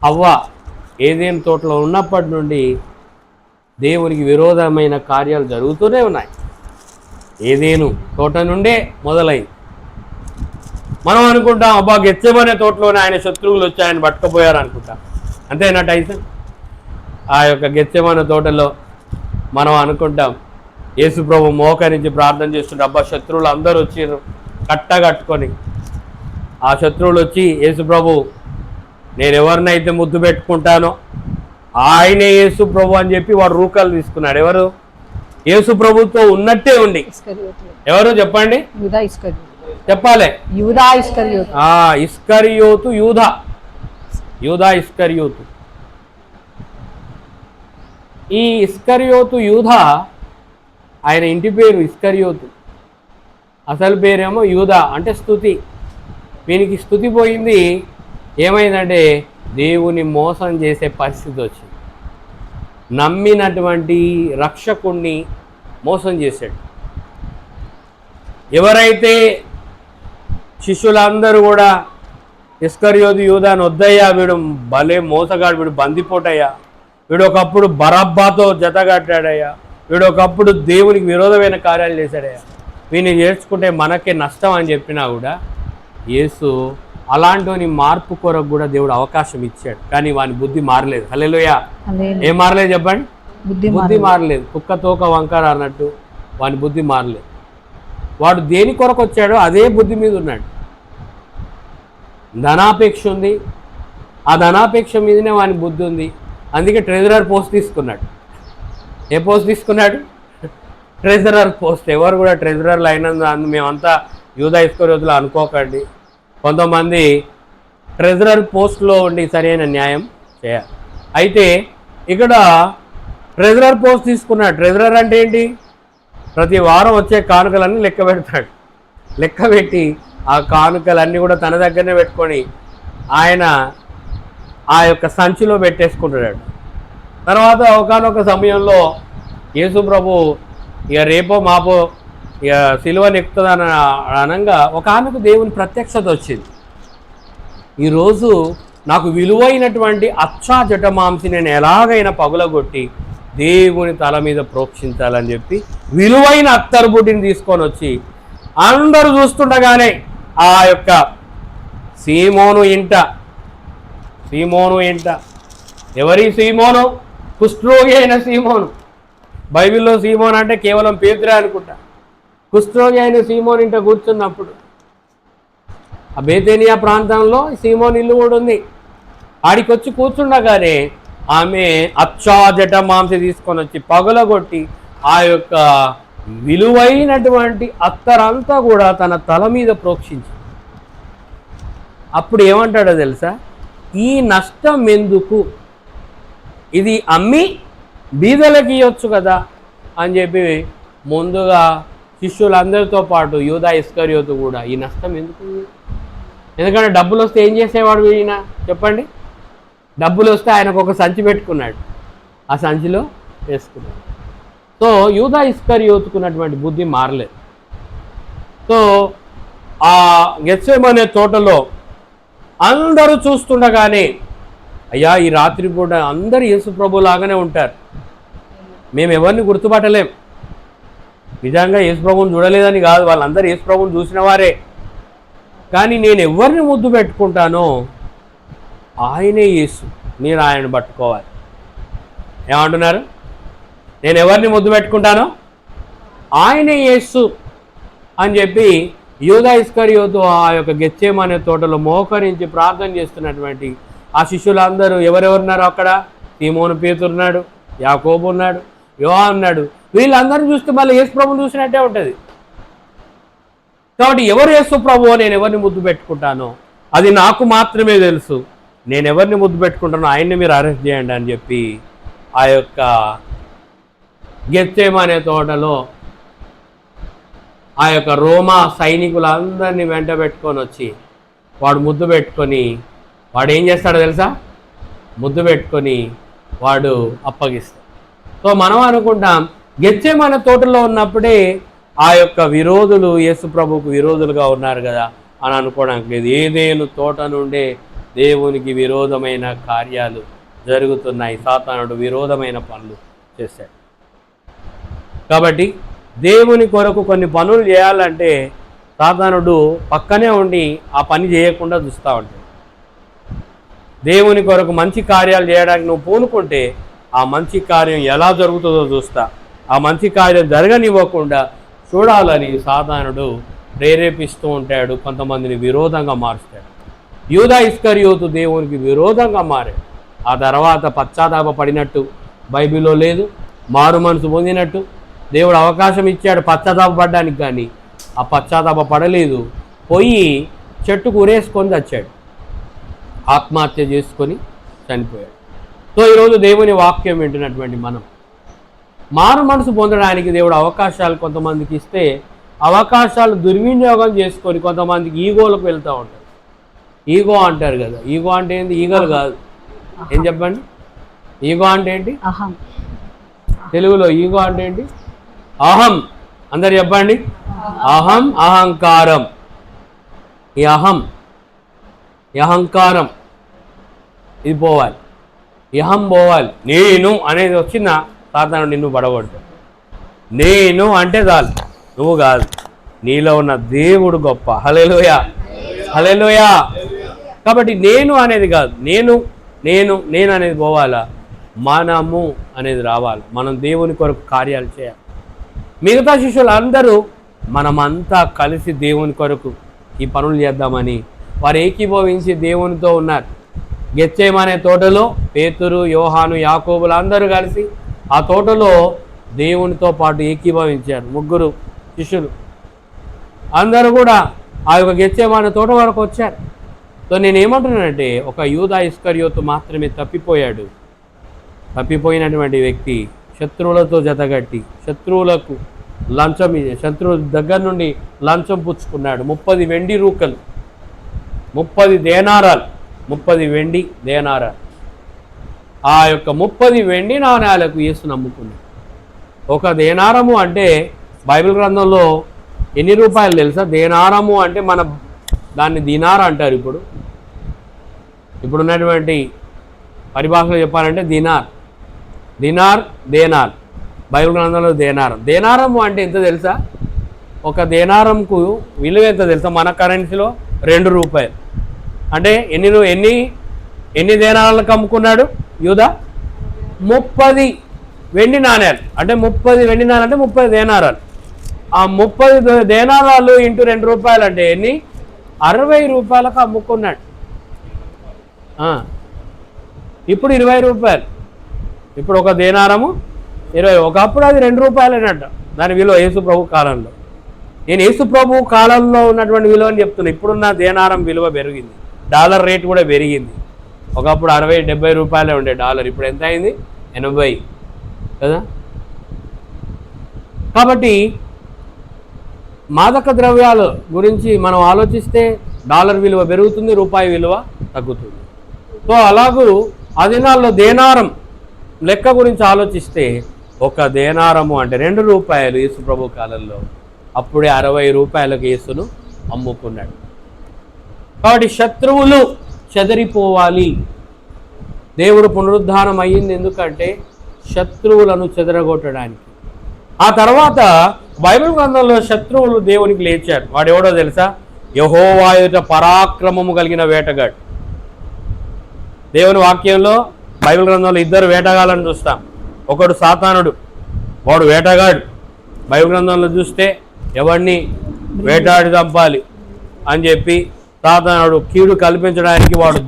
హవ్వ ఏదేను తోటలో ఉన్నప్పటి నుండి దేవునికి విరోధమైన కార్యాలు జరుగుతూనే ఉన్నాయి. ఏదేను తోట నుండే మొదలైంది. మనం అనుకుంటాం, అబ్బా గెత్సేమనే తోటలోనే ఆయన శత్రువులు వచ్చి ఆయన పట్టుకుపోయారు అనుకుంటాం. అంతేనా టైసన్? ఆ యొక్క గెత్సేమనే తోటలో మనం అనుకుంటాం, యేసు ప్రభు మోకరించి ప్రార్థన చేస్తుంటే అబ్బా శత్రువులు అందరూ వచ్చిర్రు కట్టగట్టుకొని. ఆ శత్రువులు వచ్చి, యేసు ప్రభు నేను ఎవరినైతే ముద్దు పెట్టుకుంటానో ఆయనే యేసు ప్రభు అని చెప్పి వాడు రూకలు తీసుకున్నాడు. ఎవరు? యేసు ప్రభుతో ఉన్నట్టే ఉండి. ఎవరు చెప్పండి? చెప్పాలి. ఇస్కరియోతు, యూదా ఇస్కరియోతు. ఈ ఇస్కరియోతు యూదా, ఆయన ఇంటి పేరు ఇస్కరియోతు, అసలు పేరేమో యూదా అంటే స్తుతి. వీనికి స్తుతి పోయింది. ఏమైందంటే దేవుని మోసం చేసే పరిస్థితి వచ్చింది. నమ్మినటువంటి రక్షకుణ్ణి మోసం చేశాడు. ఎవరైతే శిష్యులందరూ కూడా ఇస్కరియోతు యూదాను వద్దయ్యా, వీడు భలే మోసగాడు, వీడు బందిపోటయ్యా, వీడు ఒకప్పుడు బరబ్బాతో జతగట్టాడయ్యా, వీడు ఒకప్పుడు దేవునికి విరోధమైన కార్యాలు చేశాడయ్యా, వీడిని చేర్చుకుంటే మనకే నష్టం అని చెప్పినా కూడా యేసు అలాంటి మార్పు కొరకు కూడా దేవుడు అవకాశం ఇచ్చాడు. కానీ వాని బుద్ధి మారలేదు. హల్లెలూయా. ఏం మారలేదు చెప్పండి? బుద్ధి మారలేదు. కుక్క తోక వంకర అన్నట్టు వాని బుద్ధి మారలేదు. వాడు దేని కొరకు వచ్చాడో అదే బుద్ధి మీద ఉన్నాడు. ధనాపేక్ష ఉంది, ఆ ధనాపేక్ష మీదనే వాని బుద్ధి ఉంది. అందుకే ట్రెజరర్ పోస్ట్ తీసుకున్నాడు. ఏ పోస్ట్ తీసుకున్నాడు? Treasurer post. ఎవరు కూడా ట్రెజరర్లు అయినందు మేమంతా యూదా ఇస్కరియోతులు అనుకోకండి. కొంతమంది ట్రెజరర్ పోస్ట్లో ఉండి సరైన న్యాయం చేయాలి. అయితే ఇక్కడ ట్రెజరర్ పోస్ట్ తీసుకున్నాడు. ట్రెజరర్ అంటే ఏంటి? ప్రతి వారం వచ్చే కానుకలన్నీ లెక్క పెడతాడు. లెక్క పెట్టి ఆ కానుకలన్నీ కూడా తన దగ్గరనే పెట్టుకొని ఆయన ఆ యొక్క సంచిలో పెట్టేసుకుంటున్నాడు. తర్వాత ఒకనొక సమయంలో యేసు ప్రభు ఇక రేపో మాపో ఇక సిలువను ఎక్కుతుందని అనగా ఒక ఆమెకు దేవుని ప్రత్యక్షత వచ్చింది. ఈరోజు నాకు విలువైనటువంటి అచ్చా జటమాంసి నేను ఎలాగైనా పగులగొట్టి దేవుని తల మీద ప్రోక్షించాలని చెప్పి విలువైన అత్తరు బుడ్డిని తీసుకొని వచ్చి అందరూ చూస్తుండగానే ఆ యొక్క సీమోను ఇంట ఎవరి సీమోను? కుష్ఠరోగి అయిన సీమోను. బైబిల్లో సీమోను అంటే కేవలం పేతురే అనుకుంటా. కుష్ఠరోగి అయిన సీమోను ఇంట కూర్చున్నప్పుడు ఆ బేతేనియా ప్రాంతంలో సీమోను ఇల్లు కూడా ఉంది. ఆడికి వచ్చి కూర్చుండగానే ఆమె అచ్చా జటమాంసి తీసుకొని వచ్చి పగలగొట్టి ఆ యొక్క విలువైనటువంటి అత్తరంతా కూడా తన తల మీద ప్రోక్షించి అప్పుడు ఏమంటాడో తెలుసా? ఈ నష్టం ఎందుకు, ఇది అమ్మి బీదలకి ఇవ్వచ్చు కదా అని చెప్పి ముందుగా శిష్యులందరితో పాటు యూదా ఇస్కరియోతు కూడా ఈ నష్టం ఎందుకు? ఎందుకంటే డబ్బులు వస్తే ఏం చేసేవాడు ఈయన చెప్పండి? డబ్బులు వస్తే ఆయనకు ఒక సంచి పెట్టుకున్నాడు, ఆ సంచిలో వేసుకున్నాడు. సో యూదా ఇస్కరియోతుకున్నటువంటి బుద్ధి మారలేదు. సో ఆ గెత్సేమనే తోటలో అందరూ చూస్తుండగానే అయ్యా ఈ రాత్రి పూట అందరూ యేసు ప్రభు లాగానే ఉంటారు, మేము ఎవరిని గుర్తుపట్టలేం. నిజంగా యేసు ప్రభువుని చూడలేదని కాదు, వాళ్ళందరూ యేసు ప్రభువుని చూసిన వారే. కానీ నేను ఎవరిని ముద్దు పెట్టుకుంటానో ఆయనే యేసు, మీరు ఆయనను పట్టుకోవాలి. ఏమంటున్నారు? నేను ఎవరిని ముద్దు పెట్టుకుంటానో ఆయనే యేసు అని చెప్పి యూదా ఇస్కరియోతు ఆ యొక్క గెత్సేమనే తోటలో మోకరించి ప్రార్థన చేస్తున్నటువంటి ఆ శిష్యులందరూ ఎవరెవరున్నారు అక్కడ? సీమోను పేతురు ఉన్నాడు, యాకోబు ఉన్నాడు, యోహాను ఉన్నాడు. వీళ్ళందరినీ చూస్తే మళ్ళీ యేసు ప్రభువుని చూసినట్టే ఉంటుంది. కాబట్టి ఎవరు యేసు ప్రభువో నేను ఎవరిని ముద్దు పెట్టుకుంటానో అది నాకు మాత్రమే తెలుసు, నేను ఎవరిని ముద్దు పెట్టుకుంటానో ఆయన్ని మీరు అరెస్ట్ చేయండి అని చెప్పి ఆ యొక్క గెత్సేమనే తోటలో ఆ యొక్క రోమా సైనికులందరినీ వెంట పెట్టుకొని వచ్చి వాడు ముద్దు పెట్టుకొని వాడు ఏం చేస్తాడో తెలుసా? ముద్దు పెట్టుకొని వాడు అప్పగిస్తాడు. సో మనం అనుకుంటాం గెత్సేమనే తోటలో ఉన్నప్పుడే ఆ యొక్క విరోధులు యేసు ప్రభువుకు విరోధులుగా ఉన్నారు కదా అని అనుకోవడానికి లేదు. ఏదేను తోట నుండే దేవునికి విరోధమైన కార్యాలు జరుగుతున్నాయి. సాతానుడు విరోధమైన పనులు చేశాడు. కాబట్టి దేవుని కొరకు కొన్ని పనులు చేయాలంటే సాతానుడు పక్కనే ఉండి ఆ పని చేయకుండా చూస్తూ ఉంటాడు. దేవుని కొరకు మంచి కార్యాలు చేయడానికి నువ్వు పూనుకుంటే ఆ మంచి కార్యం ఎలా జరుగుతుందో చూస్తా, ఆ మంచి కార్యం జరగనివ్వకుండా చూడాలని సాతానుడు ప్రేరేపిస్తూ ఉంటాడు, కొంతమందిని విరోధంగా మారుస్తాడు. యూదా ఇస్కరియోతు దేవునికి విరోధంగా మారాడు. ఆ తర్వాత పశ్చాత్తాప పడినట్టు బైబిల్లో లేదు. మారు మనసు పొందినట్టు దేవుడు అవకాశం ఇచ్చాడు పశ్చాత్తాప పడడానికి, కానీ ఆ పశ్చాత్తాప పడలేదు. పోయి చెట్టుకు ఉరేసుకొని చచ్చాడు, ఆత్మహత్య చేసుకొని చనిపోయాడు. సో ఈరోజు దేవుని వాక్యం వింటున్నటువంటి మనం మారు మనసు పొందడానికి దేవుడు అవకాశాలు కొంతమందికి ఇస్తే అవకాశాలు దుర్వినియోగం చేసుకొని కొంతమందికి ఈగోలకు వెళ్తూ ఉంటారు. ఈగో అంటారు కదా, ఈగో అంటే ఏంటి? ఈగలు కాదు, ఏం చెప్పండి? ఈగో అంటే ఏంటి? తెలుగులో ఈగో అంటే ఏంటి? అహం. అందరు చెప్పండి. అహం, అహంకారం. ఈ అహం, ఈ అహంకారం ఇది పోవాలి, ఈ అహం పోవాలి. నేను అనేది వచ్చిన సాతానుడు నిన్ను పడగొట్టాడు. నేను అంటే చాలు, నువ్వు కాదు, నీలో ఉన్న దేవుడు గొప్ప. హల్లెలూయా, హల్లెలూయా. కాబట్టి నేను అనేది కాదు, నేను నేను నేను అనేది పోవాలా, మనము అనేది రావాలి. మనం దేవుని కొరకు కార్యాలు చేయాలి. మిగతా శిష్యులు అందరూ మనమంతా కలిసి దేవుని కొరకు ఈ పనులు చేద్దామని వారు ఏకీభవించి దేవునితో ఉన్నారు. గెత్సేమనే తోటలో పేతురు, యోహాను, యాకోబులు అందరూ కలిసి ఆ తోటలో దేవునితో పాటు ఏకీభవించారు. ముగ్గురు శిష్యులు అందరూ కూడా ఆ యొక్క గెత్సేమనే తోట వరకు వచ్చారు. సో నేనేమంటున్నానంటే ఒక యూదా ఇస్కరియోతు మాత్రమే తప్పిపోయాడు. తప్పిపోయినటువంటి వ్యక్తి శత్రువులతో జతగట్టి శత్రువులకు లంచం, శత్రువుల దగ్గర నుండి లంచం పుచ్చుకున్నాడు. 30 వెండి రూకలు, 30 దేనారాలు, 30 వెండి దేనారాలు. ఆ యొక్క 30 వెండి నాణ్యాలకు యేసు నమ్ముకున్నాడు. ఒక దేనారము అంటే బైబిల్ గ్రంథంలో ఎన్ని రూపాయలు తెలుసా? దేనారము అంటే మన దాన్ని దినార్ అంటారు. ఇప్పుడున్నటువంటి పరిభాషలో చెప్పాలంటే దినార్. దినార్, దేనార్. బైబిల్ గ్రంథంలో దేనారం. దేనారము అంటే ఎంత తెలుసా? ఒక దేనారంకు విలువ ఎంత తెలుసా? మన కరెన్సీలో 2 రూపాయలు. అంటే ఎన్ని దేనారాలకు అమ్ముకున్నాడు యూదా? 30 వెండి నాణ్యాలు. అంటే 30 వెండి నాణ్యాలు అంటే 30 దేనారాలు. ఆ 30 దేనారాలు ఇంటూ 2 రూపాయలు అంటే ఎన్ని? 60 రూపాయలకు అమ్ముకున్నాడు. ఇప్పుడు 20 రూపాయలు. ఇప్పుడు ఒక దేనారము 20. ఒకప్పుడు అది 2 రూపాయలేనట దాని విలువ యేసు ప్రభు కాలంలో. నేను యేసు ప్రభు కాలంలో ఉన్నటువంటి విలువ అని చెప్తున్నా. ఇప్పుడున్న దేనారం విలువ పెరిగింది, డాలర్ రేట్ కూడా పెరిగింది. ఒకప్పుడు 60-70 రూపాయలే ఉండే డాలర్, ఇప్పుడు ఎంత అయింది? 80 కదా. కాబట్టి మాదక ద్రవ్యాల గురించి మనం ఆలోచిస్తే డాలర్ విలువ పెరుగుతుంది, రూపాయి విలువ తగ్గుతుంది. సో అలాగూ ఆ దినాల్లో దేనారం లెక్క గురించి ఆలోచిస్తే ఒక దేనారము అంటే 2 రూపాయలు యేసు ప్రభు కాలంలో. అప్పుడే 60 రూపాయలకు యేసును అమ్ముకున్నాడు. కాబట్టి శత్రువులు చెదరిపోవాలి. దేవుడు పునరుద్ధానం అయ్యింది ఎందుకంటే శత్రువులను చెదరగొట్టడానికి. ఆ తర్వాత బైబిల్ గ్రంథంలో శత్రువులు దేవునికి లేచారు. వాడు ఎవడో తెలుసా? యెహోవా ఎదుట పరాక్రమము కలిగిన వేటగాడు. దేవుని వాక్యంలో బైబిల్ గ్రంథంలో 2 వేటగాళ్ళని చూస్తాం. ఒకడు సాతానుడు, వాడు వేటగాడు. బైబిల్ గ్రంథంలో చూస్తే ఎవరిని వేటాడి చంపాలి అని చెప్పి సాతానుడు కీడు కల్పించడానికి వాడు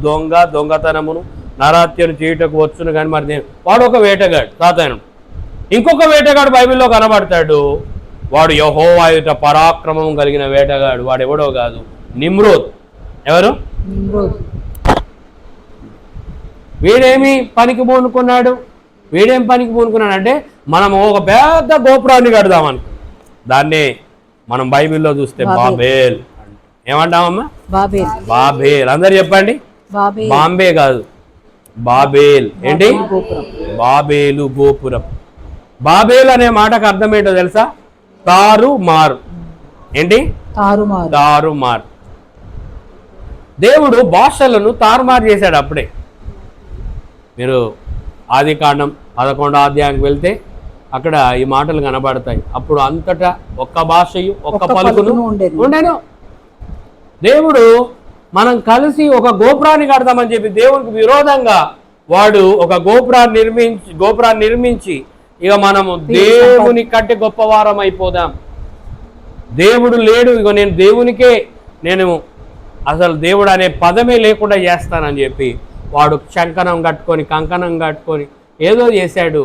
దొంగతనమును నరాత్యను చేయుటకు వచ్చును. కానీ మరి వాడు ఒక వేటగాడు సాతానుడు. ఇంకొక వేటగాడు బైబిల్లో కనబడతాడు. వాడు యెహోవా ఎదుట పరాక్రమం కలిగిన వేటగాడు. వాడు ఎవడో కాదు, నిమ్రోద్. ఎవరు? వీడేమి పనికి పూనుకున్నాడు? వీడేం పనికి పూనుకున్నాడు అంటే మనం ఒక పెద్ద గోపురాన్ని కడదామని. దాన్నే మనం బైబిల్లో చూస్తే బాబేల్ ఏమంటామమ్మా? బాబేల్. అందరు చెప్పండి. బాంబే కాదు, బాబేల్. ఏంటి? బాబేలు, గోపురం. బాబేల్ అనే మాటకు అర్థం ఏంటో తెలుసా? తారు మారు. ఏంటి? తారుమారు. దేవుడు భాషలను తారుమారు చేశాడు. అప్పుడే మీరు ఆదికాండం 11వ అధ్యాయానికి వెళ్తే అక్కడ ఈ మాటలు కనబడతాయి. అప్పుడు అంతటా ఒక్క భాషయు ఒక్క పలుకును ఉండేను. దేవుడు మనం కలిసి ఒక గోపురాన్ని కడదామని చెప్పి దేవునికి విరోధంగా వాడు ఒక గోపురాన్ని నిర్మించి ఇక మనము దేవుని కంటే గొప్పవారం అయిపోదాం. దేవుడు లేడు, ఇక నేను దేవునికే అసలు దేవుడు అనే పదమే లేకుండా చేస్తానని చెప్పి వాడు కంకణం కట్టుకొని ఏదో చేశాడు.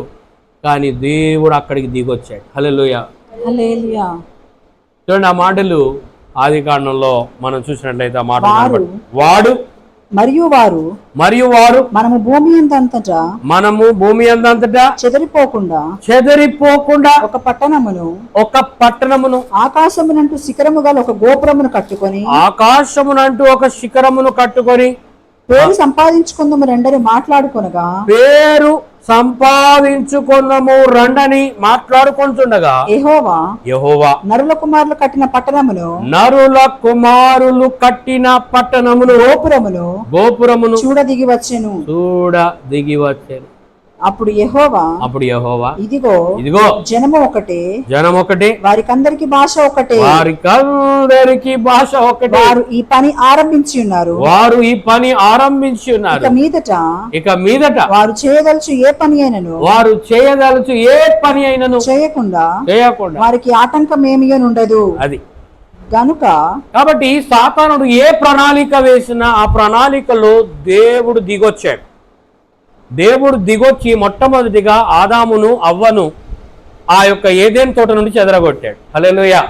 కానీ దేవుడు అక్కడికి దిగొచ్చాడు. హల్లెలూయా. చూడండి ఆ మాటలు ఆదికాండంలో మనం చూసినట్లయితే ఆ మాటలు వాడు మరియు వారు మనము భూమి అందంతటా చెదరిపోకుండా ఒక పట్టణమును ఆకాశమునంటూ శిఖరము గల ఒక గోపురమును కట్టుకొని పేరు సంపాదించుకుందాము రండని మాట్లాడుకుంటుండగా యెహోవా నరుల కుమారులు కట్టిన పట్టణమును గోపురమును చూడ దిగి వచ్చెను. అప్పుడు యెహోవా ఇదిగో జనము ఒకటే వారికందరికి భాష ఒకటే వారు ఈ పని ఆరంభించి ఉన్నారు ఇక మీదట వారు చేయదలుచు ఏ పని అయినను చేయకుండా వారికి ఆటంకం ఏమీ ఉండదు. అది గనుక కాబట్టి సాతానుడు ఏ ప్రణాళిక వేసినా ఆ ప్రణాళికలో దేవుడు దిగొచ్చి మొట్టమొదటిగా ఆదామును అవ్వను ఆ యొక్క ఏదెను తోట నుండి చెదరగొట్టాడు. హల్లెలూయా.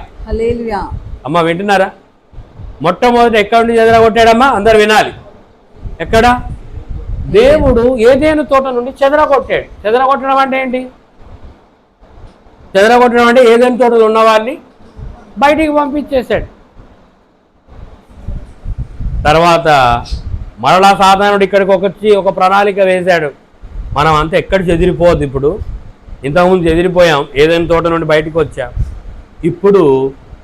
అమ్మ వింటున్నారా? మొట్టమొదటి ఎక్కడి నుండి చెదరగొట్టాడమ్మా? అందరు వినాలి. ఎక్కడ? దేవుడు ఏదెను తోట నుండి చెదరగొట్టాడు. చెదరగొట్టడం అంటే ఏంటి? చెదరగొట్టడం అంటే ఏదెను తోటలో ఉన్న వారిని బయటికి పంపించేశాడు. తర్వాత మరలా సాధారణుడు ఇక్కడికి వచ్చి ఒక ప్రణాళిక వేశాడు. మనం అంతా ఎక్కడ చెదిరిపోవద్దు. ఇప్పుడు ఇంతకుముందు చెదిరిపోయాం, ఏదైనా తోట నుండి బయటకు వచ్చాం. ఇప్పుడు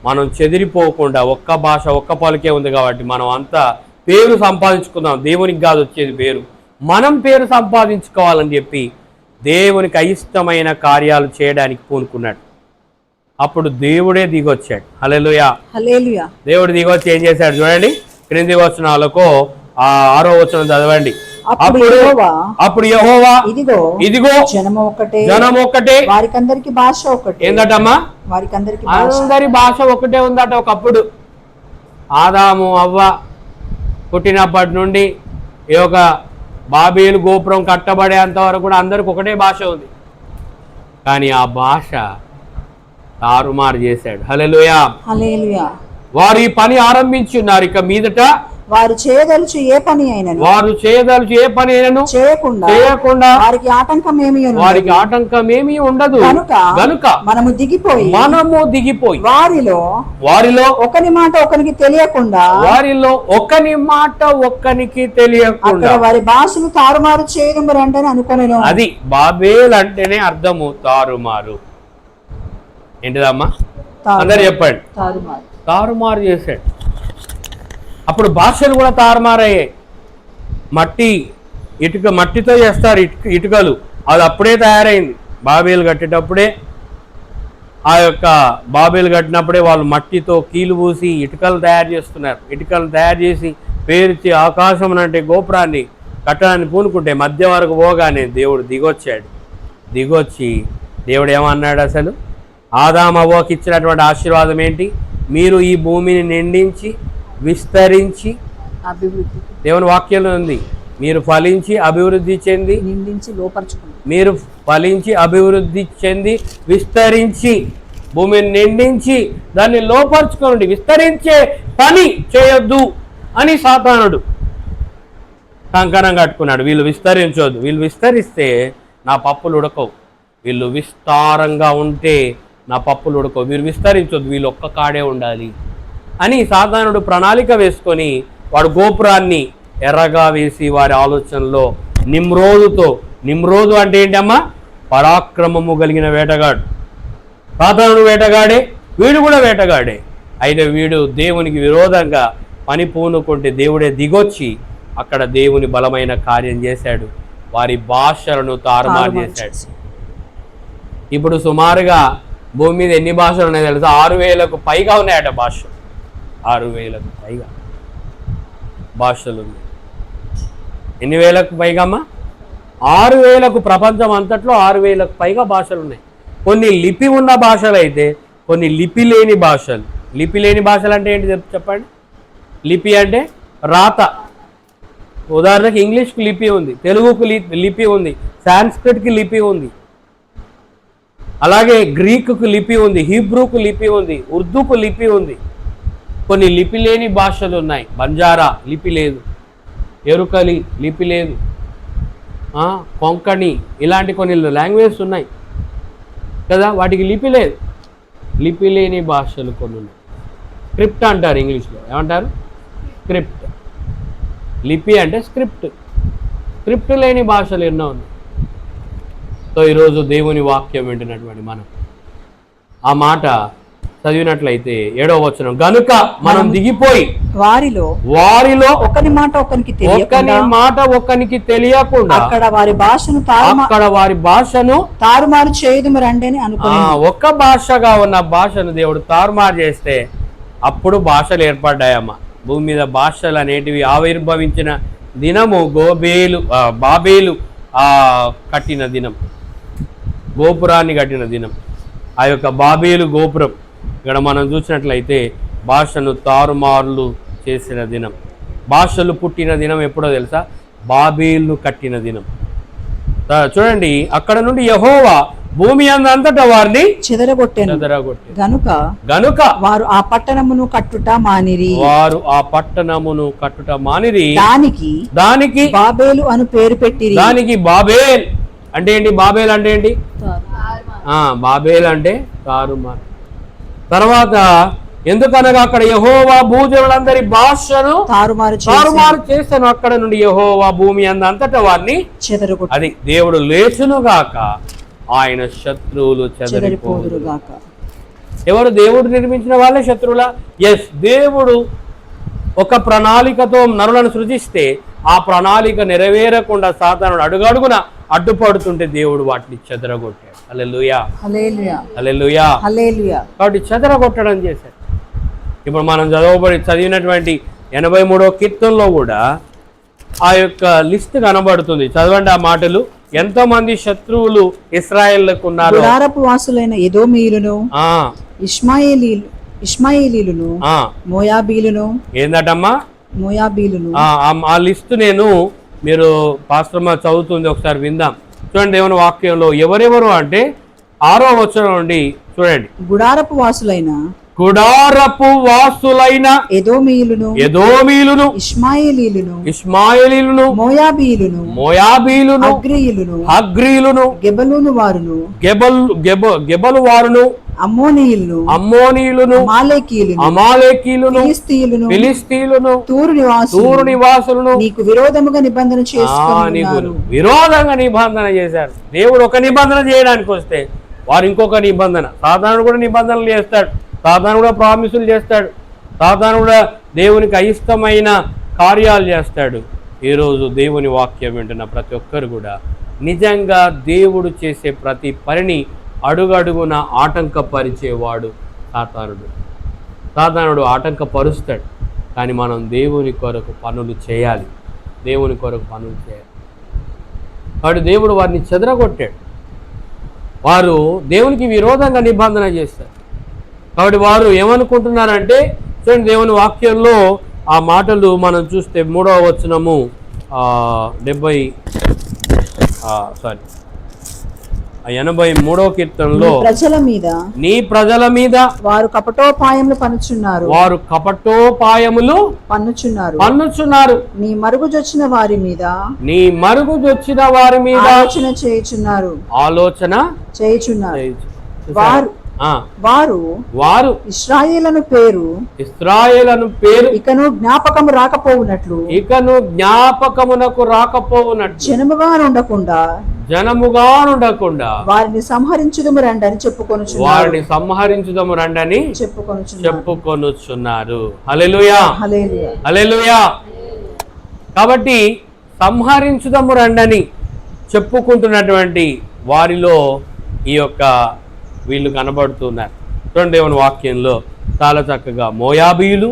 మనం చెదిరిపోకుండా ఒక్క భాష ఒక్క పలికే ఉంది కాబట్టి మనం అంతా పేరు సంపాదించుకుందాం. దేవునికి కాదు వచ్చేది పేరు, మనం పేరు సంపాదించుకోవాలని చెప్పి దేవునికి అయిష్టమైన కార్యాలు చేయడానికి పూనుకున్నాడు. అప్పుడు దేవుడే దిగొచ్చాడు. హల్లెలూయా. హల్లెలూయా. దేవుడు దిగొచ్చి ఏం చేశాడు చూడండి, క్రింది వచనాలకు 6వ వచనం చదవండి. అప్పుడు యెహోవా ఇదిగో జనం ఒక్కటే వారికందరికి భాష ఒకటే. ఏందటమ్మా? వారికందరికి అందరి భాష ఒకటే ఉందట. ఒకప్పుడు ఆదాము అవ్వ పుట్టినప్పటి నుండి ఈ యొక్క బాబేలు గోపురం కట్టబడేంత వరకు కూడా అందరికి ఒకటే భాష ఉంది. కానీ ఆ భాష తారుమారు చేశాడు. హల్లెలూయా. హల్లెలూయా. వారు ఈ పని ఆరంభించున్నారు. ఇక మీదట వారు చేయదలుచు ఏ పని అయినను చేయకుండా వారికి ఆటంకం ఏమీ ఉండదు. గనుక మనము దిగిపోయి వారిలో ఒకని మాట ఒకనికి తెలియకుండా వారి భాషను తారుమారు చేయడం రండి అనుకునేను. అది బాబేల్ అంటేనే అర్థము తారుమారు. ఏంటిదమ్మా? అందరు చెప్పండి. తారుమారు చేశాడు. అప్పుడు భాషలు కూడా తారుమారయ్యాయి. మట్టితో చేస్తారు ఇటుకలు, అది అప్పుడే తయారైంది. బాబేలు కట్టేటప్పుడే, ఆ యొక్క బాబేలు కట్టినప్పుడే వాళ్ళు మట్టితో కీలు పూసి ఇటుకలు తయారు చేస్తున్నారు. ఇటుకలు తయారు చేసి పేర్చి ఆకాశం అంటే గోపురాన్ని కట్టడానికి పూనుకుంటే మధ్య వరకు పోగానే దేవుడు దిగొచ్చి దేవుడు ఏమన్నాడు? అసలు ఆదాము అవ్వకి ఇచ్చినటువంటి ఆశీర్వాదం ఏంటి? మీరు ఈ భూమిని నిండించి విస్తరించి, దేవుని వాక్యంలో ఉంది, మీరు ఫలించి అభివృద్ధి చెంది మీరు ఫలించి అభివృద్ధి చెంది విస్తరించి భూమిని నిండించి దాన్ని లోపరుచుకోండి, విస్తరించే పని చేయొద్దు అని సాతానుడు కంకణం కట్టుకున్నాడు. వీళ్ళు విస్తరించొద్దు, వీళ్ళు విస్తరిస్తే నా పప్పులు ఉడకవు, వీళ్ళు విస్తారంగా ఉంటే నా పప్పులు ఉడకవు, వీరు విస్తరించొద్దు, వీళ్ళు ఒక్క కాడే ఉండాలి అని సాతానుడు ప్రణాళిక వేసుకొని వాడు గోపురాన్ని ఎర్రగా వేసి వారి ఆలోచనలో నిమ్రోదు అంటే ఏంటమ్మా? పరాక్రమము కలిగిన వేటగాడు. సాతానుడు వేటగాడే, వీడు కూడా వేటగాడే. అయితే వీడు దేవునికి విరోధంగా పని పూనుకుంటే దేవుడే దిగొచ్చి అక్కడ దేవుని బలమైన కార్యం చేశాడు. వారి భాషలను తారుమారు చేశాడు. ఇప్పుడు సుమారుగా భూమి మీద ఎన్ని భాషలు ఉన్నాయో తెలుసా? 6,000కు పైగా ఉన్నాయట భాషలు. 6,000కు పైగా భాషలు ఉన్నాయి. ఎన్ని వేలకు పైగా అమ్మా? 6,000కు. ప్రపంచం అంతట్లో 6,000కు పైగా భాషలు ఉన్నాయి. కొన్ని లిపి ఉన్న భాషలు అయితే కొన్ని లిపి లేని భాషలు. లిపి లేని భాషలు అంటే ఏంటి చెప్పండి? లిపి అంటే రాత. ఉదాహరణకి ఇంగ్లీష్కి లిపి ఉంది, తెలుగుకు లిపి ఉంది, సాంస్క్రిట్కి లిపి ఉంది, అలాగే గ్రీకుకు లిపి ఉంది, హీబ్రూకు లిపి ఉంది, ఉర్దూకు లిపి ఉంది. కొన్ని లిపి లేని భాషలు ఉన్నాయి. బంజారా లిపి లేదు, ఎరుకలి లిపి లేదు, కొంకణి ఇలాంటి కొన్ని లాంగ్వేజెస్ ఉన్నాయి కదా, వాటికి లిపి లేదు. లిపి లేని భాషలు కొన్ని ఉన్నాయి. స్క్రిప్ట్ అంటారు ఇంగ్లీష్లో. ఏమంటారు? స్క్రిప్ట్. లిపి అంటే స్క్రిప్ట్. స్క్రిప్ట్ లేని భాషలు ఎన్నో ఉన్నాయి. సో ఈరోజు దేవుని వాక్యం వింటున్నటువంటి మనం ఆ మాట చదివినట్లయితే 7వ వచనం, గనుక మనం దిగిపోయి వారిలో ఒకని మాట ఒకనికి తెలియకుండా అక్కడ వారి భాషను తారుమారు చేయదు రండి అని అనుకున్నాను. ఒక్క భాషగా ఉన్న భాషను దేవుడు తారుమారు చేస్తే అప్పుడు భాషలు ఏర్పడ్డాయమ్మా. భూమి మీద భాషలు అనేటివి ఆవిర్భవించిన దినము బాబేలు కట్టిన దినం, గోపురాన్ని కట్టిన దినం. ఆ యొక్క బాబేలు గోపురం ఇక్కడ మనం చూసినట్లయితే భాషను తారుమారులు చేసిన దినం. భాషలు పుట్టిన దినం ఎప్పుడో తెలుసా? బాబేలు కట్టిన దినం. చూడండి, అక్కడ నుండి యెహోవా భూమి అంతటా వారిని చెదరగొట్టెను. గనుక వారు ఆ పట్టణమును కట్టుట మానిరి. దానికి బాబేలు అను పేరు పెట్టిరి. దానికి బాబేల్ అంటే ఏంటి? బాబేల్ అంటే ఏంటి? బాబేల్ అంటే తారుమారు. తర్వాత ఎందుకనగా అక్కడ యెహోవా భూజనులందరి భాషను తారుమారు చేశాను. అక్కడ నుండి యెహోవా భూమి అంతటా వారిని చెదరగొట్టెను. అది దేవుడు లేచునుగాక, ఆయన శత్రువులు చెదరిపోదురుగాక. ఎవరు? దేవుడు నిర్మించిన వాళ్ళే శత్రువులా? ఎస్. దేవుడు ఒక ప్రణాళికతో నరులను సృజిస్తే ఆ ప్రణాళిక నెరవేరకుండా సాతానుడు అడుగడుగున అడ్డుపడుతుంటే దేవుడు వాటిని చెదరగొట్టాడు. హల్లెలూయా, హల్లెలూయా, హల్లెలూయా. హల్లెలూయా. కాబట్టి చెదరగొట్టడం చేశాడు. ఇప్పుడు మనం చదివినటువంటి 83వ కీర్తనలో కూడా ఆ యొక్క లిస్ట్ కనబడుతుంది. చదవండి ఆ మాటలు. ఎంతో మంది శత్రువులు ఇశ్రాయేలుకు ఉన్నారు. గుడారపు వాసులైన ఎదోమీయులను, ఇష్మాయేలీయులను, మోయాబీలును. ఏందటమ్మా? మోయాబీలును. ఆ లిస్ట్ మీరు పాస్టర్మ చదువుతుంది, ఒకసారి విందాం. చూడండి దేవుని వాక్యంలో ఎవరెవరు అంటే 6వ వచనం నుండి చూడండి. గుడారపు వాసులైన ఎదోమీయులను, ఇష్మాయేలీయులను, మోయాబీలును, హగ్రీయులను, గెబలు వారును, అమ్మోనీయులను, అమాలేకీయులను, ఫిలిస్తీయులను, తూరు నివాసులను నీకు విరోధముగా నిబంధన చేసుకున్నారు. విరోధంగా నిబంధన చేశారు. దేవుడు ఒక నిబంధన చేయడానికి వస్తే వారు ఇంకొక నిబంధన. సాధారణ కూడా నిబంధనలు చేస్తాడు, సాధారణ కూడా ప్రామిసులు చేస్తాడు, సాధారణ కూడా దేవునికి అయిష్టమైన కార్యాలు చేస్తాడు. ఈరోజు దేవుని వాక్యం వింటున్న ప్రతి ఒక్కరు కూడా నిజంగా దేవుడు చేసే ప్రతి పనిని అడుగడుగున ఆటంకపరిచేవాడు సాతానుడు. సాతానుడు ఆటంకపరుస్తాడు, కానీ మనం దేవుని కొరకు పనులు చేయాలి, దేవుని కొరకు పనులు చేయాలి. కాబట్టి దేవుడు వారిని చెదరగొట్టాడు. వారు దేవునికి విరోధంగా నిబంధన చేస్తారు. కాబట్టి వారు ఏమనుకుంటున్నారంటే, చూడండి దేవుని వాక్యంలో ఆ మాటలు మనం చూస్తే 3వ వచనము 83వ కీర్తనలో నీ ప్రజల మీద వారు కపటోపాయములు పన్నుచున్నారు, నీ మరుగుజొచ్చిన వారి మీద ఆలోచన చేయుచున్నారు. వారు ఇశ్రాయేలును పేరు ఇకను జ్ఞాపకము రాకపోవునట్లు జనముగా ఉండకుండా వారిని సంహరించుదము రండి అని చెప్పుకొనుచున్నారు. హల్లెలూయా, హల్లెలూయా, హల్లెలూయా. కాబట్టి సంహరించుదము రండని చెప్పుకుంటున్నటువంటి వారిలో ఈ యొక్క వీళ్ళు కనబడుతున్నారు. చూడండి దేవుని వాక్యంలో చాలా చక్కగా మోయాబీయులు,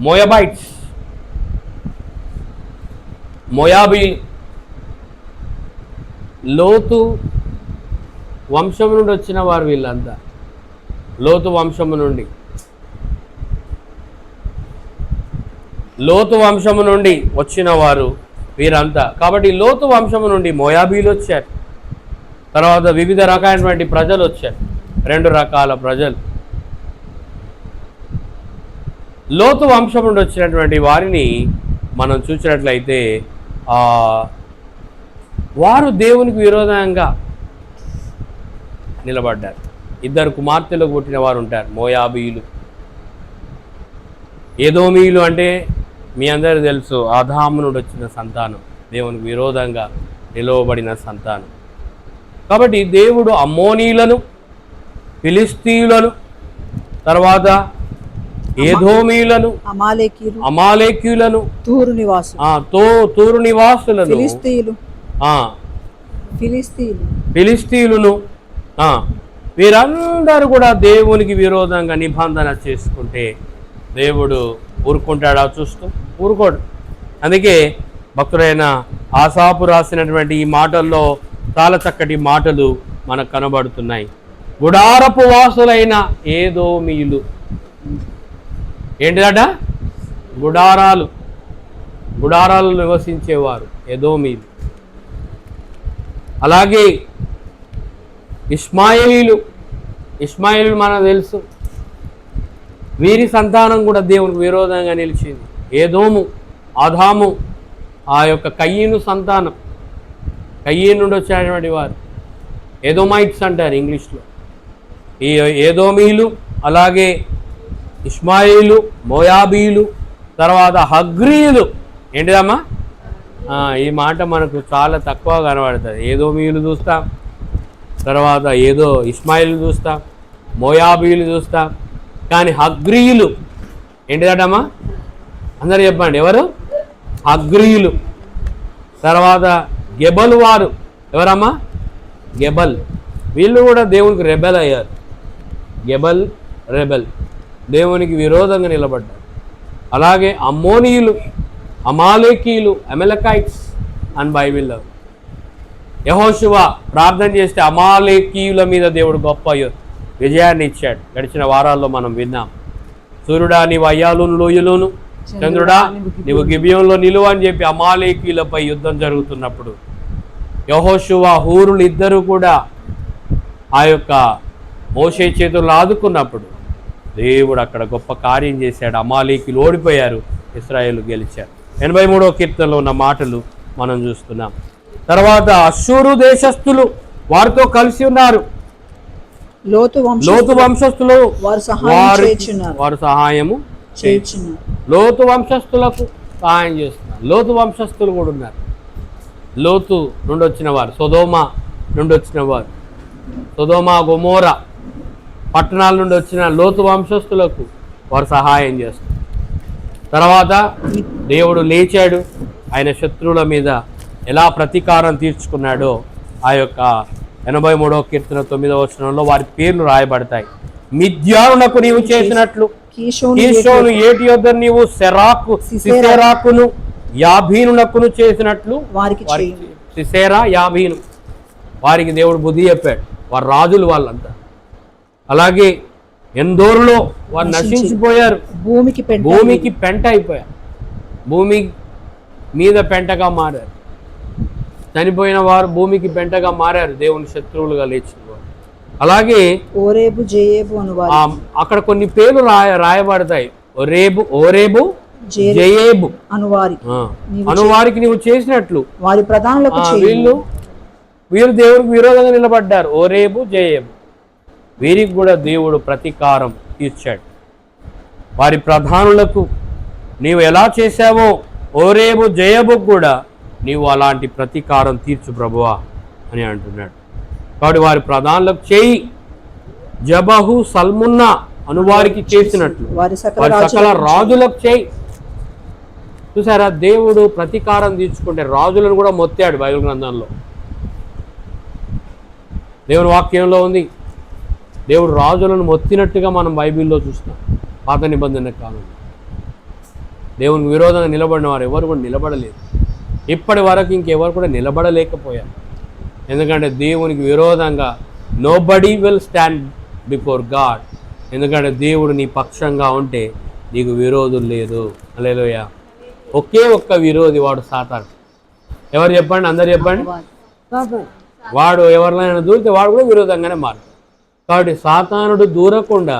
మోయాబైట్స్, లోతు వంశము నుండి వచ్చిన వారు వీళ్ళంతా. లోతు వంశము నుండి వచ్చిన వారు వీరంతా. కాబట్టి లోతు వంశము నుండి మోయాబీలు వచ్చారు. తర్వాత వివిధ రకాలైనటువంటి ప్రజలు వచ్చారు, 2 రకాల ప్రజలు. లోతు వంశం నుండి వచ్చినటువంటి వారిని మనం చూసినట్లయితే వారు దేవునికి విరోధంగా నిలబడ్డారు. 2 కుమార్తెలకు పుట్టిన వారు ఉంటారు, మోయాబీయులు. ఎదోమీయులు అంటే మీ అందరికీ తెలుసు, ఆదాము నుండి వచ్చిన సంతానం, దేవునికి విరోధంగా నిలవబడిన సంతానం. కాబట్టి దేవుడు అమ్మోనీయులను, ఫిలిస్తీయులను, తర్వాత ఏదోమీయులను, అమాలేకీయులను, తూరు నివాసులను, ఫిలిస్తీయులను, వీరందరూ కూడా దేవునికి విరోధంగా నిబంధన చేసుకుంటే దేవుడు ఊరుకుంటాడా? చూస్తూ ఊరుకోడు. అందుకే భక్తుడైన ఆసాపు రాసినటువంటి ఈ మాటల్లో చాలా చక్కటి మాటలు మనకు కనబడుతున్నాయి. గుడారపు వాసులైన ఏదోమీయులు. ఏంటిదట? గుడారాలు నివసించేవారు ఎదోమీయులు. అలాగే ఇష్మాయేలీలు మనకు తెలుసు, వీరి సంతానం కూడా దేవునికి విరోధంగా నిలిచింది. ఏదోము, ఆదాము, ఆ యొక్క కయ్యను సంతానం, కయ్యను నుండి వచ్చినటువంటి వారు ఎదోమైట్స్ అంటారు ఇంగ్లీష్లో. ఈ ఏదోమీయులు, అలాగే ఇష్మాయేలు, మోయాబీలు, తర్వాత హగ్రీయులు. ఏంటిదమ్మా? ఈ మాట మనకు చాలా తక్కువ కనబడుతుంది. ఏదోమీయులు చూస్తాం, తర్వాత ఇష్మాయేలు చూస్తాం, మోయాబీలు చూస్తాం, కానీ హగ్రీయులు ఏంటిదటమ్మా? అందరూ చెప్పండి, ఎవరు? హగ్రీయులు. తర్వాత గెబలు వారు, ఎవరమ్మా? గెబల్. వీళ్ళు కూడా దేవునికి రెబెల్ అయ్యారు. గెబల్, రెబెల్, దేవునికి విరోధంగా నిలబడ్డారు. అలాగే అమ్మోనీయులు, అమాలేకీయులు, అమెలకైట్స్ అని బైబిల్లో. యెహోషువ ప్రార్థన చేస్తే అమాలేకీయుల మీద దేవుడు గొప్ప విజయాన్ని ఇచ్చాడు. గడిచిన వారాల్లో మనం విన్నాం. సూర్యుడా నీవు అయ్యాలోను లోయలోను, చంద్రుడా నీవు గిబియోన్లో నిలువ అని చెప్పి అమాలేకీయులపై యుద్ధం జరుగుతున్నప్పుడు యెహోషువ, హూరులు ఇద్దరు కూడా ఆ యొక్క మోషే చేతుల్లో ఆదుకున్నప్పుడు దేవుడు అక్కడ గొప్ప కార్యం చేశాడు. అమాలేకీయులు ఓడిపోయారు, ఇశ్రాయేలు గెలిచారు. 83వ కీర్తనలో ఉన్న మాటలు మనం చూస్తున్నాం. తర్వాత అష్షూరు దేశస్థులు వారితో కలిసి ఉన్నారు. లోతు వంశస్థులు వారు సహాయము చేయుచున్నారు. లోతు వంశస్థులకు సహాయం చేస్తున్నారు. లోతు వంశస్థులు కూడా ఉన్నారు. లోతు నుండి వచ్చిన వారు, సొదోమ నుండి వచ్చిన వారు, సొదోమ గొమోరా పట్టణాల నుండి వచ్చిన లోతు వంశస్థులకు వారు సహాయం చేస్తారు. తర్వాత దేవుడు లేచాడు, ఆయన శత్రువుల మీద ఎలా ప్రతీకారం తీర్చుకున్నాడో ఆ యొక్క 83వ కీర్తన 9వ వచనంలో వారి పేర్లు రాయబడతాయి. మిద్యానునకు నీవు చేసినట్లు కీషోను ఏటి యొద్ద నీవు సిసెరాకును యాబీనునకును చేసినట్లు సిసెరా యాబీను వారికి దేవుడు బుద్ధి చెప్పాడు. వారు రాజులు వాళ్ళంతా. అలాగే ఎందోరులో వారు నశించిపోయారు, భూమికి పెంట అయిపోయారు, భూమి మీద పెంటగా మారారు. చనిపోయిన వారు భూమికి పెంటగా మారారు, దేవుని శత్రువులుగా లేచిన వారు. అలాగే ఓరేబు జయేబు అక్కడ కొన్ని పేర్లు రాయబడతాయి. ఓరేబు జయేబు అనువారికి నీవు చేసినట్లు వారి ప్రధానులకు వీరు దేవుడికి విరోధంగా నిలబడ్డారు. ఓరేబు జయేబు వీరికి కూడా దేవుడు ప్రతీకారం తీర్చాడు. వారి ప్రధానులకు నీవు ఎలా చేశావో ఓరేబు జయేబుకు కూడా నీవు అలాంటి ప్రతీకారం తీర్చు ప్రభువా అని అంటున్నాడు. కాబట్టి వారి ప్రధానులకు చేయి, జబహు సల్మున్నా అనువారికి చేసినట్లు వారి సకల రాజులకు చేయి. చూసారా, దేవుడు ప్రతీకారం తీర్చుకుంటే రాజులను కూడా మొత్తాడు. బైబిల్ గ్రంథంలో దేవుని వాక్యంలో ఉంది. దేవుడు రాజులను మొత్తినట్టుగా మనం బైబిల్లో చూస్తాం. పాత నిబంధన కాలంలో దేవునికి విరోధంగా నిలబడిన వారు ఎవరు కూడా నిలబడలేదు. ఇప్పటి వరకు ఇంకెవరు కూడా నిలబడలేకపోయారు. ఎందుకంటే దేవునికి విరోధంగా nobody will stand before God. ఎందుకంటే దేవుడు నీ పక్షంగా ఉంటే నీకు విరోధులు లేదు. హల్లెలూయా. ఒకే ఒక్క విరోధి, వాడు సాతాను. ఎవరు చెప్పండి? అందరు చెప్పండి. వాడు ఎవరినైనా దూరితే వాడు కూడా విరోధంగానే మారుతాడు. కాబట్టి సాతానుడు దూరకుండా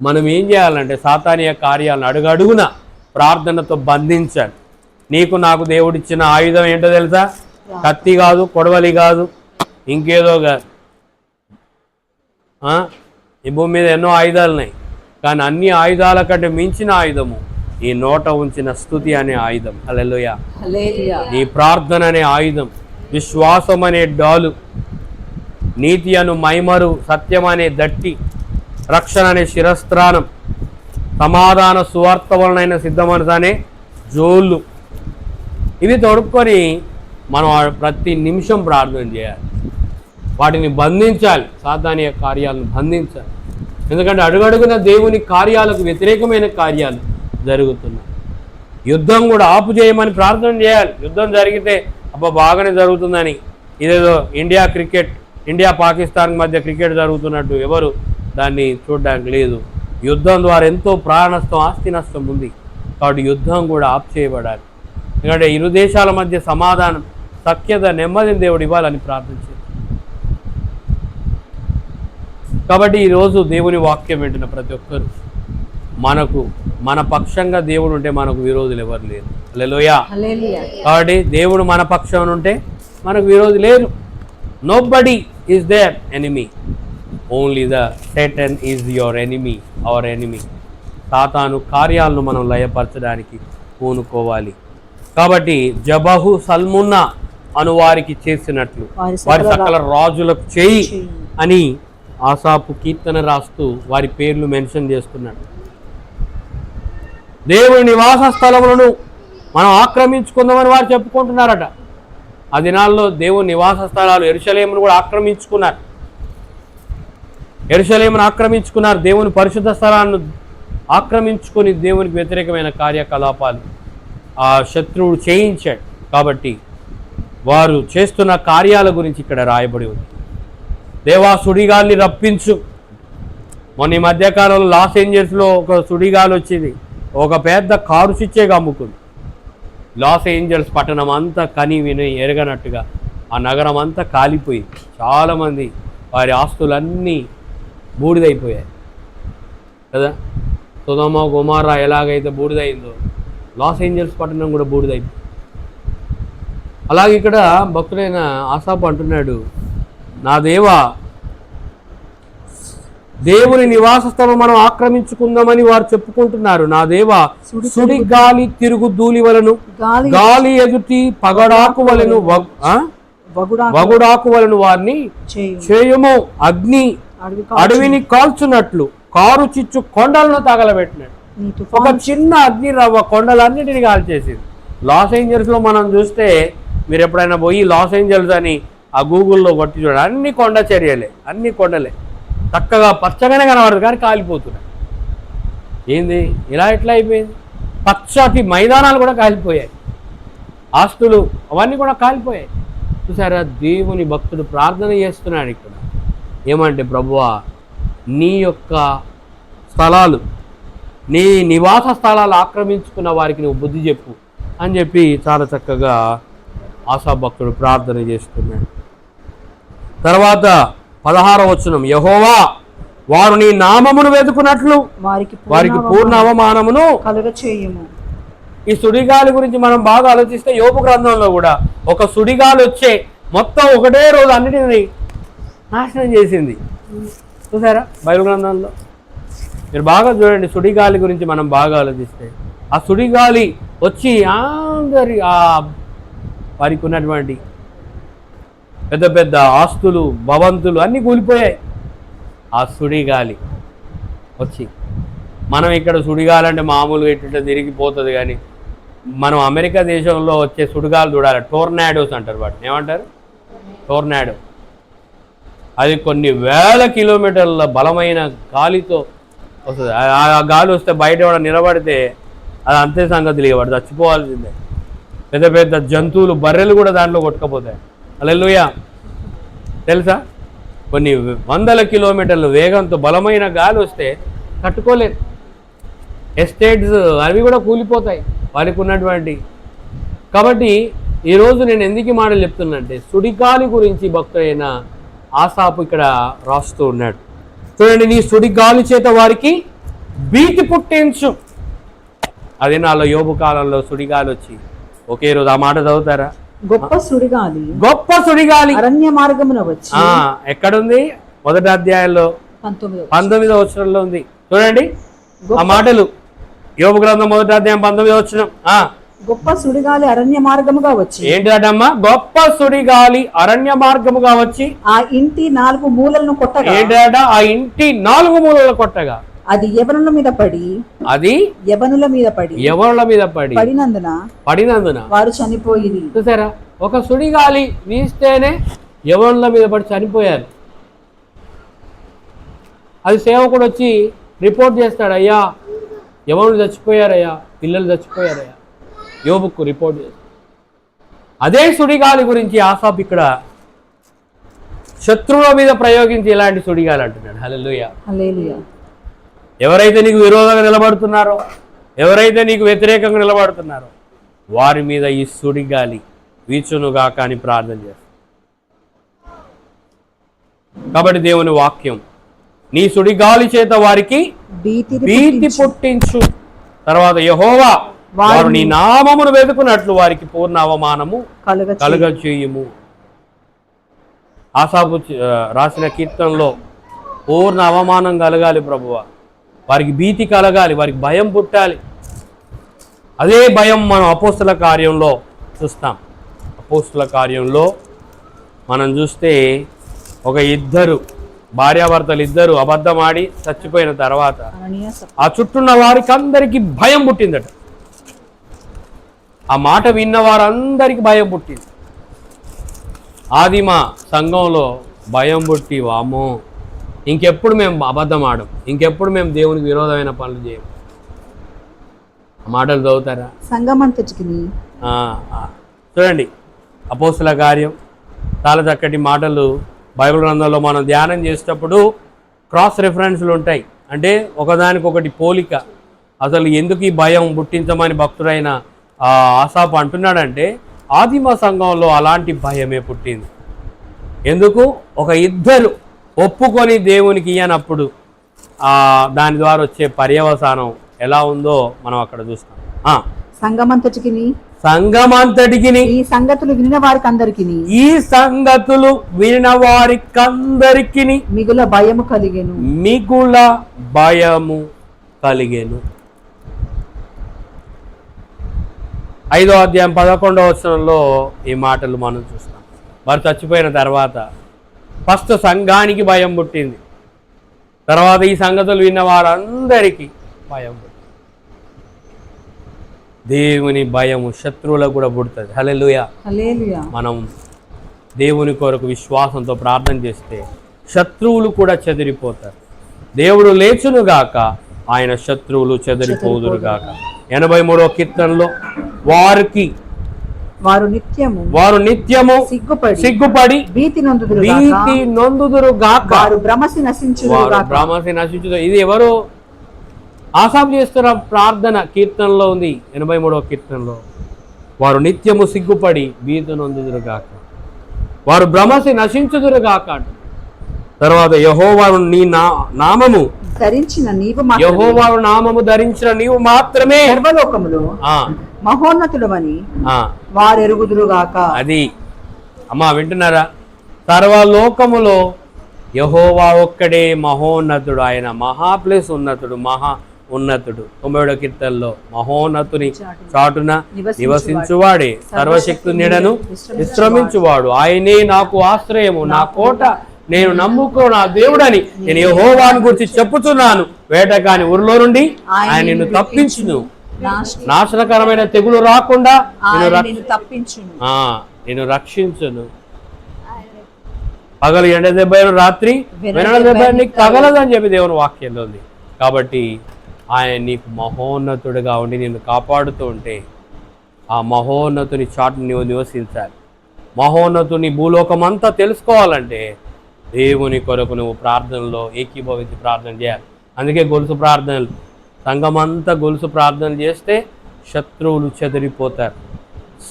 మనం ఏం చేయాలంటే సాతానీయ కార్యాలను అడుగడుగున ప్రార్థనతో బంధించాలి. నీకు నాకు దేవుడిచ్చిన ఆయుధం ఏంటో తెలుసా? కత్తి కాదు, కొడవలి కాదు, ఇంకేదో కాదు. ఈ భూమి మీద ఎన్నో ఆయుధాలు ఉన్నాయి, కానీ అన్ని ఆయుధాల కంటే మించిన ఆయుధము ఈ నోట ఉంచిన స్తుతి అనే ఆయుధం. హల్లెలూయా. నీ ప్రార్థన అనే ఆయుధం, విశ్వాసం అనే డాలు, నీతి అను మైమరు, సత్యం అనే దట్టి, రక్షణ అనే శిరస్త్రానం, సమాధాన సువార్త వలనైన సిద్ధమనస అనే జోళ్ళు. ఇవి తొడుక్కొని మనం ప్రతి నిమిషం ప్రార్థన చేయాలి. వాటిని బంధించాలి, సాతానీయ కార్యాలను బంధించాలి. ఎందుకంటే అడుగడుగున దేవుని కార్యాలకు వ్యతిరేకమైన కార్యాలు జరుగుతున్నాయి. యుద్ధం కూడా ఆపు చేయమని ప్రార్థన చేయాలి. యుద్ధం జరిగితే బాగానే జరుగుతుందని, ఇదేదో ఇండియా పాకిస్తాన్ మధ్య క్రికెట్ జరుగుతున్నట్టు ఎవరు దాన్ని చూడడానికి లేదు. యుద్ధం ద్వారా ఎంతో ప్రాణ నష్టం, ఆస్తి నష్టం ఉంది. కాబట్టి యుద్ధం కూడా ఆపు చేయబడాలి. ఎందుకంటే ఇరు దేశాల మధ్య సమాధానం, సఖ్యత, నెమ్మదిని దేవుడు ఇవ్వాలని ప్రార్థించారు. కాబట్టి ఈరోజు దేవుని వాక్యం వింటున్న ప్రతి ఒక్కరు మన పక్షంగా దేవుడు ఉంటే మనకు విరోధులు ఎవరు లేరు. హల్లెలూయా. కాబట్టి దేవుడు మన పక్షం ఉంటే మనకు విరోధి లేరు. Nobody is there enemy, only the Satan is your enemy, our enemy. సాతాను కార్యాలను మనం లయపరచడానికి పూనుకోవాలి. కాబట్టి జబహు సల్మున్నా అను వారికి చేసినట్లు వారి సకల రాజులకు చేయి అని ఆసాపు కీర్తన రాస్తూ వారి పేర్లు మెన్షన్ చేస్తున్నాడు. దేవుని నివాస స్థలములను మనం ఆక్రమించుకుందామని వారు చెప్పుకుంటున్నారట. ఆ దినాల్లో దేవుని నివాస స్థలాలు యెరూషలేమును కూడా ఆక్రమించుకున్నారు. యెరూషలేమును ఆక్రమించుకున్నారు. దేవుని పరిశుద్ధ స్థలాలను ఆక్రమించుకొని దేవునికి వ్యతిరేకమైన కార్యకలాపాలు ఆ శత్రువుడు చేయించాడు. కాబట్టి వారు చేస్తున్న కార్యాల గురించి ఇక్కడ రాయబడి ఉంది. దేవా సుడిగాలిని రప్పించు. మొన్న ఈ మధ్యకాలంలో లాస్ ఏంజల్స్లో ఒక సుడిగాలి వచ్చింది. ఒక పెద్ద కారు చిచ్చేగా అమ్ముకుంది. లాస్ ఏంజల్స్ పట్టణం అంతా కని విని ఎరగనట్టుగా ఆ నగరం అంతా కాలిపోయింది. చాలామంది వారి ఆస్తులన్నీ బూడిదైపోయాయి కదా. సొదొమ గొమొర్రా ఎలాగైతే బూడిదైందో లాస్ ఏంజల్స్ పట్టణం కూడా బూడిదైపోయింది. అలాగే ఇక్కడ భక్తుడైన ఆసాపు అంటున్నాడు, నా దేవా దేవుని నివాస స్థలం మనం ఆక్రమించుకుందామని వారు చెప్పుకుంటున్నారు. నా దేవా సుడి గాలి తిరుగు ధూళి వలను గాలి ఎదుటి పగడాకు వలను వగుడాకు వలను వారిని చేయము. అగ్ని అడవిని కాల్చున్నట్లు కారు చిచ్చు కొండలను తగలబెట్టినాడు. ఒక చిన్న అగ్ని రవ్వ కొండలన్నిటిని కాల్చేసింది. లాస్ ఏంజల్స్లో మనం చూస్తే మీరు ఎప్పుడైనా పోయి లాస్ ఏంజల్స్ అని ఆ గూగుల్లో కొట్టి చూడండి, అన్ని కొండ చర్యలే, అన్ని కొండలే, చక్కగా పచ్చగానే కనబడదు కానీ కాలిపోతున్నాయి. ఏంది ఇలా ఎట్లా అయిపోయింది? పచ్చటి మైదానాలు కూడా కాలిపోయాయి, ఆస్తులు అవన్నీ కూడా కాలిపోయాయి. చూసారా, దేవుని భక్తుడు ప్రార్థన చేస్తున్నాడు ఇక్కడ. ఏమంటే, ప్రభువా నీ యొక్క స్థలాలు, నీ నివాస స్థలాలు ఆక్రమించుకున్న వారికి నువ్వు బుద్ధి చెప్పు అని చెప్పి చాలా చక్కగా ఆసా భక్తుడు ప్రార్థన చేస్తున్నాడు. తర్వాత 16వ వచనం, యెహోవా వారు నీ నామమును వెతుకున్నట్లు వారికి పూర్ణ అవమానమును కలుగచేయుము. ఈ సుడిగాలి గురించి మనం బాగా ఆలోచిస్తే యోబు గ్రంథంలో కూడా ఒక సుడిగాలి వచ్చే మొత్తం ఒకటే రోజు అన్నిటిని నాశనం చేసింది. చూసారా బైబిల్ గ్రంథంలో? మీరు బాగా చూడండి, సుడిగాలి గురించి మనం బాగా ఆలోచిస్తే ఆ సుడిగాలి వచ్చి అందరి వారికి ఉన్నటువంటి పెద్ద పెద్ద ఆస్తులు, భవంతులు అన్నీ కూలిపోయాయి ఆ సుడిగాలి వచ్చి. మనం ఇక్కడ సుడిగాలి అంటే మామూలుగా ఇట్లా తిరిగిపోతుంది, కానీ మనం అమెరికా దేశంలో వచ్చే సుడిగాలు చూడాలి. టోర్నాడోస్ అంటారు వాటిని. ఏమంటారు? టోర్నాడో. అది కొన్ని వేల కిలోమీటర్ల బలమైన గాలితో వస్తుంది. ఆ గాలి వస్తే బయట కూడా నిలబడితే అది అంతే సంగతి లేవాడు, చచ్చిపోవాల్సిందే. పెద్ద పెద్ద జంతువులు, బర్రెలు కూడా దాంట్లో కొట్టుకపోతాయి. హల్లెలూయా. తెలుసా, కొన్ని వందల కిలోమీటర్ల వేగంతో బలమైన గాలి వస్తే తట్టుకోలేదు. ఎస్టేట్స్ అవి కూడా కూలిపోతాయి వారికి ఉన్నటువంటి. కాబట్టి ఈరోజు నేను ఎందుకు ఈ మాటలు చెప్తున్నంటే, సుడిగాలి గురించి భక్తుడైన ఆసాపు ఇక్కడ రాస్తూ ఉన్నాడు. చూడండి, నీ సుడిగాలి చేత వారికి భీతి పుట్టించు. అదే నాలో యోబు కాలంలో సుడిగాలి వచ్చి ఒకే రోజు, ఆ మాట చదువుతారా? గొప్ప సుడిగాలి, గొప్ప సుడిగాలి అరణ్య మార్గమున వచ్చి. ఎక్కడుంది? మొదటి అధ్యాయంలో 19వ వచనంలో ఉంది. చూడండి ఆ మాటలు, యోబు గ్రంథం మొదటి అధ్యాయం 19వ వచనం. గొప్ప సుడిగాలి అరణ్య మార్గముగా వచ్చి. ఏంటమ్మా? గొప్ప సుడిగాలి అరణ్య మార్గముగా వచ్చి ఆ ఇంటి 4 మూలలను కొట్టగా. ఏంటట? ఆ ఇంటి 4 మూలలు కొట్టగా అది యవనుల మీద పడి, పడినందున వారు చనిపోయింది. చూసారా, ఒక సుడిగాలి వీస్తేనే యవనుల మీద పడి చనిపోయారు. అది సేవకుడు వచ్చి రిపోర్ట్ చేస్తాడు, అయ్యా యవనులు చచ్చిపోయారయ్యా, పిల్లలు చచ్చిపోయారయ్యా, యోబుకు రిపోర్ట్ చేస్తాడు. అదే సుడిగాలి గురించి ఆసాపు ఇక్కడ శత్రువుల మీద ప్రయోగించి ఇలాంటి సుడిగాలి అంటున్నాడు. హల్లెలూయా. హల్లెలూయా. ఎవరైతే నీకు విరోధంగా నిలబడుతున్నారో, ఎవరైతే నీకు వ్యతిరేకంగా నిలబడుతున్నారో వారి మీద ఈ సుడిగాలి వీచునుగా కానీ ప్రార్థన చేస్తారు. కాబట్టి దేవుని వాక్యం, నీ సుడిగాలి చేత వారికి భీతి పుట్టించు. తర్వాత యెహోవా వారు నీ నామమును వెతుకున్నట్లు వారికి పూర్ణ అవమానము కలుగచేయుము. ఆసాపు రాసిన కీర్తనలో పూర్ణ అవమానం కలగాలి ప్రభువా, వారికి భీతి కలగాలి, వారికి భయం పుట్టాలి. అదే భయం మనం అపోస్తుల కార్యంలో చూస్తాం. అపోస్తుల కార్యంలో మనం చూస్తే ఒక భార్యాభర్తలు ఇద్దరు అబద్ధమాడి చచ్చిపోయిన తర్వాత ఆ చుట్టూన్న వారికి అందరికీ భయం పుట్టిందట. ఆ మాట విన్న వారందరికీ భయం పుట్టింది. ఆదిమ సంఘంలో భయం పుట్టి వామో ఇంకెప్పుడు మేము అబద్ధం ఆడం, ఇంకెప్పుడు మేము దేవునికి విరోధమైన పనులు చేయం. మాటలు చదువుతారా? సంగమంతటికి చూడండి, అపోస్తుల కార్యం చాలా చక్కటి మాటలు బైబిల్ గ్రంథంలో మనం ధ్యానం చేసేటప్పుడు క్రాస్ రెఫరెన్స్లు ఉంటాయి. అంటే ఒకదానికొకటి పోలిక. అసలు ఎందుకు ఈ భయం పుట్టించమని భక్తుడైన ఆసాపు అంటున్నాడంటే ఆదిమ సంఘంలో అలాంటి భయమే పుట్టింది. ఎందుకు? ఒక ఇద్దరు ఒప్పుకొని దేవునికి ఇయ్యనప్పుడు దాని ద్వారా వచ్చే పర్యవసానం ఎలా ఉందో మనం అక్కడ చూస్తాం. సంఘమంతటికి ఈ సంగతులు వినిన వారికందరికి మిగుల భయము కలిగెను. 5వ అధ్యాయం 11వ వచనంలో ఈ మాటలు మనం చూస్తాం. వారు చచ్చిపోయిన తర్వాత ఫస్ట్ సంఘానికి భయం పుట్టింది, తర్వాత ఈ సంగతులు విన్న వారందరికీ భయం పుట్టింది. దేవుని భయము శత్రువులకు కూడా పుడుతుంది. హల్లెలూయా. మనం దేవుని కొరకు విశ్వాసంతో ప్రార్థన చేస్తే శత్రువులు కూడా చెదిరిపోతారు. దేవుడు లేచునుగాక, ఆయన శత్రువులు చెదిరిపోదురుగాక. 83వ కీర్తనలో వారు నిత్యము సిగ్గుపడి భీతి నొందుదురుగాక. భ్రమసి నశించుదు. ఇది ఎవరు? ఆసాపు చేస్తున్న ప్రార్థన కీర్తనలో ఉంది. 83వ కీర్తనలో వారు నిత్యము సిగ్గుపడి భీతి నొందుదురుగాక, వారు భ్రమసి నశించుదురుగాక. తర్వాత యెహోవాను నీ నామము ధరించిన నీవు మాత్రమే సర్వలోకములో మహోన్నతుడవని వారెరుగుదురుగాక. అది అమ్మా వింటున్నారా? సర్వలోకములో యెహోవా ఒక్కడే మహోన్నతుడు. ఆయన మహాప్లేస్ ఉన్నతుడు, మహా ఉన్నతుడు. 90వ కీర్తనలో మహోన్నతుని చాటున నివసించువాడే, సర్వశక్తు నీడను విశ్రమించువాడు. ఆయనే నాకు ఆశ్రయము, నా కోట, నేను నమ్ముకో నా దేవుడని నేను యెహోవాను గురించి చెప్పుచున్నాను. వేటగాని ఊరిలో నుండి ఆయన నిన్ను తప్పించును, నాశనకరమైన తెగులు రాకుండా నేను రక్షించును. పగలు ఎండ దెబ్బను, రాత్రి వెనడ దెబ్బ నీకు తగలదని చెప్పి దేవుని వాక్యంలో ఉంది. కాబట్టి ఆయన నీకు మహోన్నతుడిగా ఉండి నిన్ను కాపాడుతూ ఉంటే ఆ మహోన్నతుని చాటుని నువ్వు నివసించాలి. మహోన్నతుని భూలోకమంతా తెలుసుకోవాలంటే దేవుని కొరకు నువ్వు ప్రార్థనలో ఏకీభవించి ప్రార్థన చేయాలి. అందుకే గొలుసు ప్రార్థనలు, సంఘమంతా గొలుసు ప్రార్థనలు చేస్తే శత్రువులు చెదిరిపోతారు.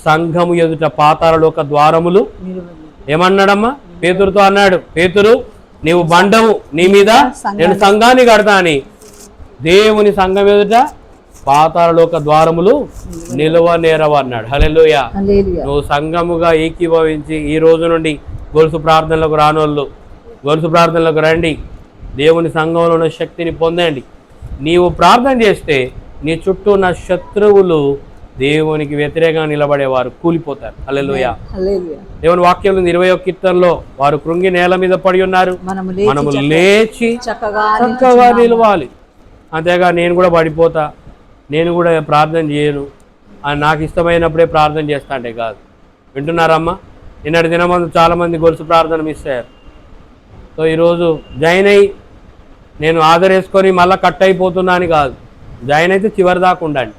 సంఘము ఎదుట పాతాళలోక ద్వారములు ఏమన్నాడమ్మా? పేతురుతో అన్నాడు, పేతురు నీవు బండము, నీ మీద నేను సంఘాన్ని కడతా అని. దేవుని సంఘం ఎదుట పాతాళలోక ద్వారములు నిలవనేరవు అన్నాడు. హల్లెలూయా. నువ్వు సంఘముగా ఏకీభవించి ఈ రోజు నుండి గొలుసు ప్రార్థనలకు రానోళ్ళు గొలుసు ప్రార్థనలకు రండి. దేవుని సంఘంలో ఉన్న శక్తిని పొందండి. నీవు ప్రార్థన చేస్తే నీ చుట్టూ ఉన్న శత్రువులు దేవునికి వ్యతిరేకంగా నిలబడేవారు కూలిపోతారు. హల్లెలూయా. దేవుని వాక్యం 20వ కీర్తనలో వారు కృంగి నేల మీద పడి ఉన్నారు, మనము లేచి చక్కగా నిలవాలి. అంతేగా నేను కూడా పడిపోతా, నేను కూడా ప్రార్థన చేయను అని నాకు ఇష్టమైనప్పుడే ప్రార్థన చేస్తా అంటే కాదు. వింటున్నారమ్మా? నిన్నటి దినమందు చాలామంది గొలుసు ప్రార్థన మిస్ అయ్యారు. సో ఈరోజు జాయిన్ అయ్యి నేను ఆదరేసుకొని మళ్ళీ కట్ అయిపోతున్నా అని కాదు. జాయిన్ అయితే చివరి దాకా ఉండండి,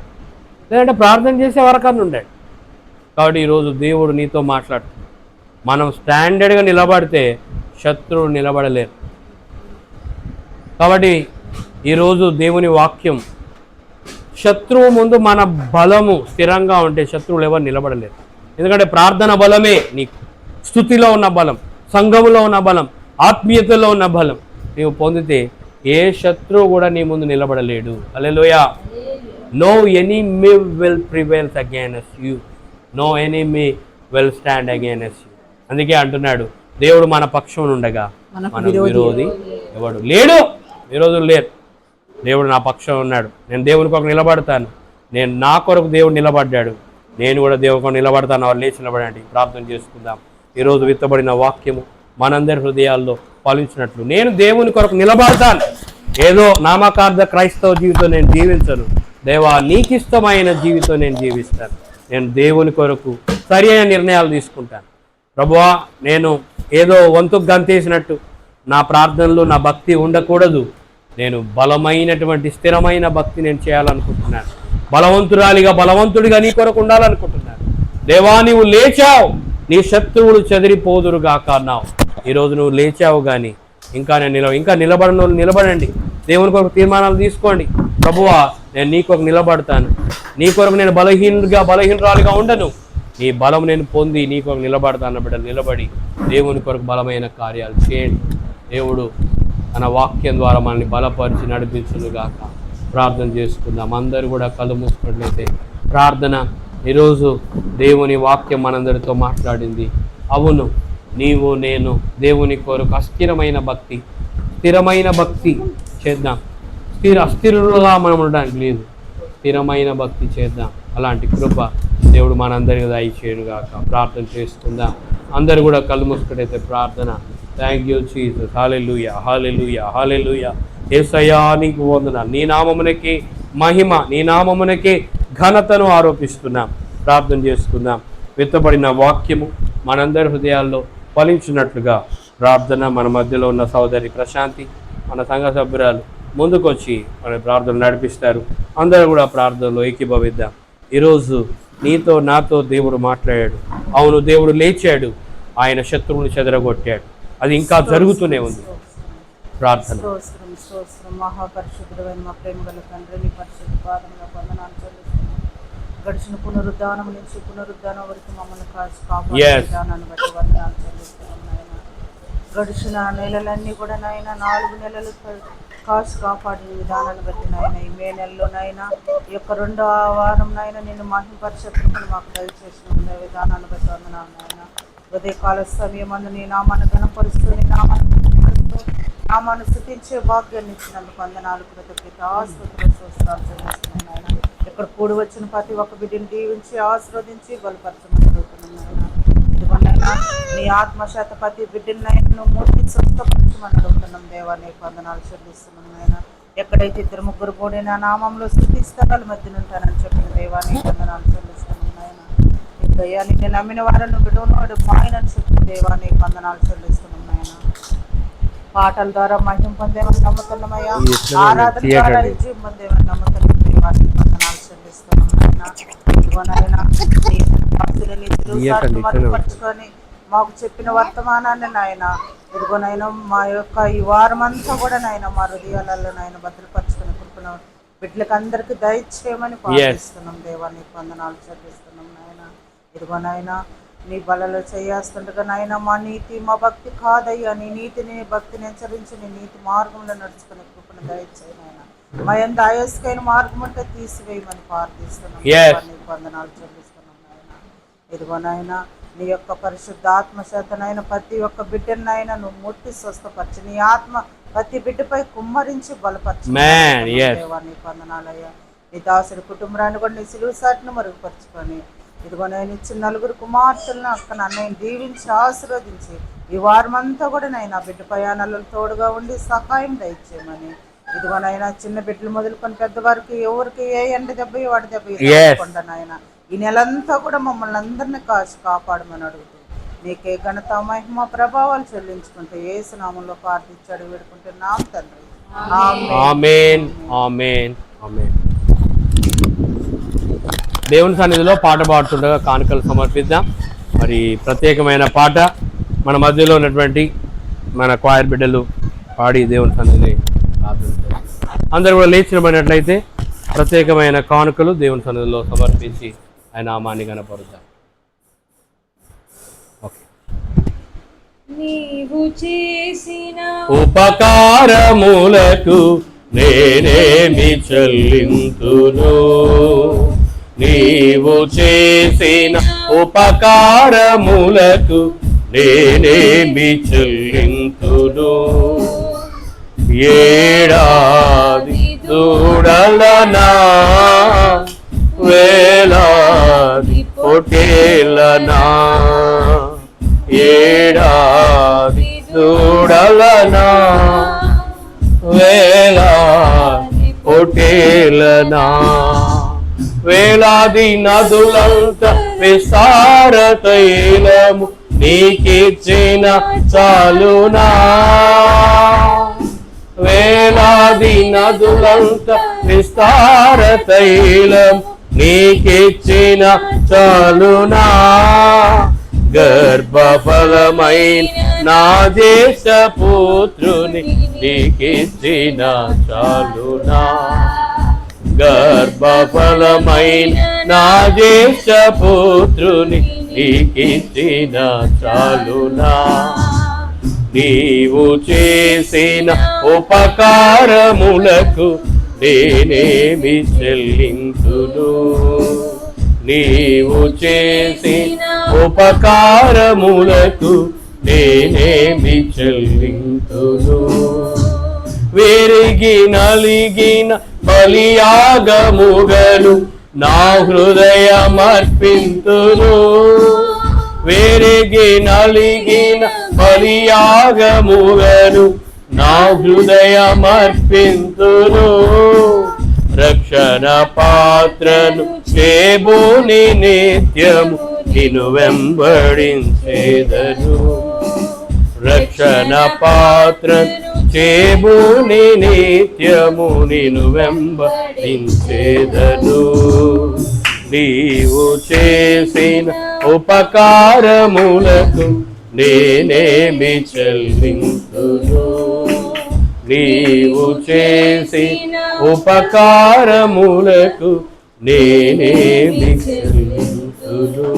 లేదంటే ప్రార్థన చేసే వరకన్నా ఉండండి. కాబట్టి ఈరోజు దేవుడు నీతో మాట్లాడుతుంది. మనం స్టాండర్డ్గా నిలబడితే శత్రువు నిలబడలేరు. కాబట్టి ఈరోజు దేవుని వాక్యం, శత్రువు ముందు మన బలము స్థిరంగా ఉంటే శత్రువులు ఎవరు నిలబడలేరు. ఎందుకంటే ప్రార్థన బలమే నీకు స్తుతిలో ఉన్న బలం, సంఘములో ఉన్న బలం, ఆత్మీయతలో ఉన్న బలం నీవు పొందితే ఏ శత్రువు కూడా నీ ముందు నిలబడలేడు. Hallelujah. No enemy will prevails against you, no enemy will stand against you. అందుకే అంటున్నాడు, దేవుడు మన పక్షం ఉండగా మన విరోధి ఎవడు లేడు. విరోధులు లేరు, దేవుడు నా పక్షం ఉన్నాడు. నేను దేవుని కొరకు నిలబడతాను. నేను నా కొరకు దేవుడు నిలబడ్డాడు, నేను కూడా దేవుని కొరకు నిలబడతాను. వాళ్ళు లేచి నిలబడండి, ప్రార్థన చేసుకుందాం. ఈరోజు విత్తబడిన వాక్యము మనందరి హృదయాల్లో ఫలించినట్లు నేను దేవుని కొరకు నిలబడతాను. ఏదో నామకార్థ క్రైస్తవ జీవితం నేను జీవించను. దేవా నీకు ఇష్టమైన జీవితం నేను జీవిస్తాను. నేను దేవుని కొరకు సరి అయిన నిర్ణయాలు తీసుకుంటాను. ప్రభువా, నేను ఏదో వంతుకు గంతేసినట్టు నా ప్రార్థనలో నా భక్తి ఉండకూడదు. నేను బలమైనటువంటి స్థిరమైన భక్తి నేను చేయాలనుకుంటున్నాను. బలవంతురాలిగా బలవంతుడిగా నీ కొరకు ఉండాలనుకుంటున్నాను. దేవా, నీవు లేచావు, నీ శత్రువులు చెదిరిపోదురుగాక అన్నావు. ఈరోజు నువ్వు లేచావు, కానీ ఇంకా నిలబడిన వాళ్ళు నిలబడండి. దేవుని కొరకు తీర్మానాలు తీసుకోండి. ప్రభువా, నేను నీ కొరకు నిలబడతాను. నీ కొరకు నేను బలహీనరాలుగా ఉండను. నీ బలం నేను పొంది నీ కొరకు నిలబడతాను. బిడ్డలు నిలబడి దేవుని కొరకు బలమైన కార్యాలు చేయండి. దేవుడు తన వాక్యం ద్వారా మనల్ని బలపరిచి నడిపించునుగాక. ప్రార్థన చేసుకుందాం. అందరూ కూడా కళ్ళు మూసుకున్నట్లయితే ప్రార్థన. ఈరోజు దేవుని వాక్యం మనందరితో మాట్లాడింది. అవును, నీవు నేను దేవుని కొరకు స్థిరమైన భక్తి చేద్దాం. అస్థిరులుగా మనం ఉండడానికి లేదు. స్థిరమైన భక్తి చేద్దాం. అలాంటి కృప దేవుడు మనందరికీ దయచేయునుగాక. ప్రార్థన చేసుకుందాం. అందరూ కూడా కళ్ళు మూసుకున్నట్లయితే ప్రార్థన. Thank you Jesus. Hallelujah, hallelujah, hallelujah. యేసయ్యా, నీకు వందనాలు. నీ నామమునకే మహిమ, నీ నామమునకే ఘనతను ఆరోపిస్తున్నాం. ప్రార్థన చేసుకుందాం. విత్తబడిన వాక్యము మనందరి హృదయాల్లో ఫలించినట్లుగా ప్రార్థన. మన మధ్యలో ఉన్న సోదరి ప్రశాంతి, మన సంఘ సభ్యురాలు ముందుకొచ్చి మన ప్రార్థనలు నడిపిస్తారు. అందరూ కూడా ప్రార్థనలో ఏకీభవిద్దాం. ఈరోజు నీతో నాతో దేవుడు మాట్లాడాడు. అవును, దేవుడు లేచాడు, ఆయన శత్రువుని చెదరగొట్టాడు. అది ఇంకా జరుగుతూనే ఉంది. ప్రార్థన. మహాపరిశుద్ధుడైన మా ప్రేమ గల తండ్రి, నీ పరిశుద్ధ పాదములకు వందనాలు చెల్లిస్తున్నాం. గడిచిన పునరుద్ధానం నుంచి పునరుద్ధానం వరకు మమ్మల్ని కాపాడే విధానాన్ని బట్టి వందనాలు చెల్లిస్తున్నాం నాయన. గడిచిన నెలలన్నీ కూడా నాయన 4 నెలలు కాపాడే విధానాన్ని బట్టి నాయన, ఈ మే నెలలో నాయన ఈ యొక్క 2వ వారం నాయన నిన్ను మహిమపరిచేందుకు మాకు దయచేసిన విధానాన్ని బట్టి వందనాలు నాయన. ఉదయకాల సమయమందు నీ నామాన్ని ఘనపరుస్తూ, నీ నామాన్ని స్తుతించే భాగ్యాన్ని ఇచ్చినందుకు వందనాలు. కృతజ్ఞత స్తోత్రాలు చెల్లిస్తున్నాను నాయన. ఇక్కడ కూడి వచ్చిన ప్రతి ఒక్క బిడ్డని దీవించి ఆశీర్వదించి బలపరచమని అడుగుతున్నాను నాయన. ఇదిగోనైనా నీ ఆత్మశాత ప్రతి బిడ్డనైనా నువ్వు మూర్తి స్వస్థపరచమని అడుగుతున్నాం దేవా. నీకు వందనాలు చెల్లిస్తున్నాం నాయన. ఎక్కడైతే 2-3 కూడి నా నామంలో స్థుతిస్తారో మధ్యన ఉంటానని చెప్పిన దేవా, నీకు వందనాలు చెల్లిస్తున్నాం నాయన. దయ్యాన్ని నేను నమ్మిన వారిని విడవనోడు మాయనని చెప్పిన దేవా, నీకు వందనాలు చెల్లిస్తున్నాం నాయన. పాటల ద్వారా మహిమ పొందేమని నమ్ముతున్నామయ్యా. ఆరాధన ద్వారా విజయం పొందేమని నమ్ముతున్నాం దేవా, నీకు వందనాలు చెల్లిస్తున్నాం నాయన. ఇదిగోనైనా మరుగుపరుచుకొని మాకు చెప్పిన వర్తమానాన్ని నాయన, ఇదిగోనైనా మా యొక్క ఈ వారమంతా కూడా నాయన మా హృదయాలలో నాయన భద్రపరచుకొని కృపణ బిడ్డలకు అందరికీ దయచేయమని ప్రార్థిస్తున్నాం దేవా, నీకు వందనాలు చెల్లిస్తున్నాం నాయన. ఇదిగోనైనా నీ బలలో చేస్తుండగా నాయన మా నీతి మా భక్తి కాదయ్యా, నీ నీతిని భక్తిని అనుసరించి నీ నీతి మార్గంలో నడుచుకునే కృపణ దయచేయ నాయన. మా ఎంత ఆయస్కైన మార్గం ఉంటే తీసివేయమని ప్రార్థిస్తున్నాం దేవా, నీకు వందనాలు చెల్లిస్తున్నాం నాయన. ఇదిగోనైనా నీ యొక్క పరిశుద్ధ ఆత్మశాతనైనా ప్రతి ఒక్క బిడ్డనైనా నువ్వు మూర్తి స్వస్థపరిచి నీ ఆత్మ ప్రతి బిడ్డపై కుమ్మరించి బలపరచు దేవా, నీకు వందనాలయ్యా. నీ దాసుడి కుటుంబాన్ని కూడా నీ సిలువ సాటిని మరుగుపరుచుకొని ఇదిగో నేను ఇచ్చిన 4 కుమార్తెలను అక్కడ అన్నయ్యని దీవించి ఆశీర్వదించి ఈ వారమంతా కూడా నైనా బిడ్డ ప్రయాణాలలో తోడుగా ఉండి సహాయం దయచేయమని. ఇదిగోనైనా చిన్న బిడ్డలు మొదలుకొని పెద్దవారికి ఎవరికి ఏ ఎండ దెబ్బ వాడి దెబ్బ ఇవ్వకుండా నాయన ఈ నెలంతా కూడా మమ్మల్ని అందరినీ కాపాడమని అడుగుతూ నీకే ఘనత మహిమ ప్రభావాలు చెల్లించుకుంటూ యేసు నామంలో ప్రార్థించాడు వేడుకుంటున్నాం తండ్రి. ఆమేన్, ఆమేన్, ఆమేన్. దేవుని సన్నిధిలో పాట పాడుతుండగా కానుకలు సమర్పిద్దాం. మరి ప్రత్యేకమైన పాట మన మధ్యలో ఉన్నటువంటి మన క్వాయర్ బిడ్డలు పాడి దేవుని సన్నిధిని ప్రార్థించారు. అందరూ కూడా లేచినబడినట్లయితే ప్రత్యేకమైన కానుకలు దేవుని సన్నిధిలో సమర్పించి ఆయన నామాన్ని కనపరుద్దాం. నీవు చేసిన ఉపకారములకు నేనేమి చెల్లింతును, నీవు చేసిన ఉపకారములకు నేనేమి చెల్లింతును. ఏడాది దూడలనా వేలాది పొటేలనా, ఏడాది దూడలనా వేలాది పొటేలనా, వేలాది నదులంత విస్తార తైలము నీకిచ్చిన చాలునా వేలాది నదులంత విస్తార తైలం నీకిచ్చిన చాలునా గర్భఫలమైన నా దేశ పుత్రుని నీకిచ్చిన చాలునా గర్భఫలమైన నా దేశ పుత్రుని నీకిచ్చిన చాలునా నీవు చేసిన ఉపకారములకు నేనేమి చెల్లింతును నీవు చేసిన ఉపకారములకు నేనేమి చెల్లింతును విరిగి నలిగిన బలియాగముగలు నా హృదయమర్పింతును విరిగి నలిగిన బలియాగముగలు నా హృదయమర్పింతును రక్షణ పాత్రను చేబూని నిత్యము నిన్ను వెంబడించేదను రక్షణ పాత్రను చేబూని నిత్యము నిన్ను వెంబడించేదను నీవు చేసిన ఉపకారములకు నేనేమి చెల్లింతును నీవు చేసిన ఉపకారములకు నేనేమి చెల్లింతును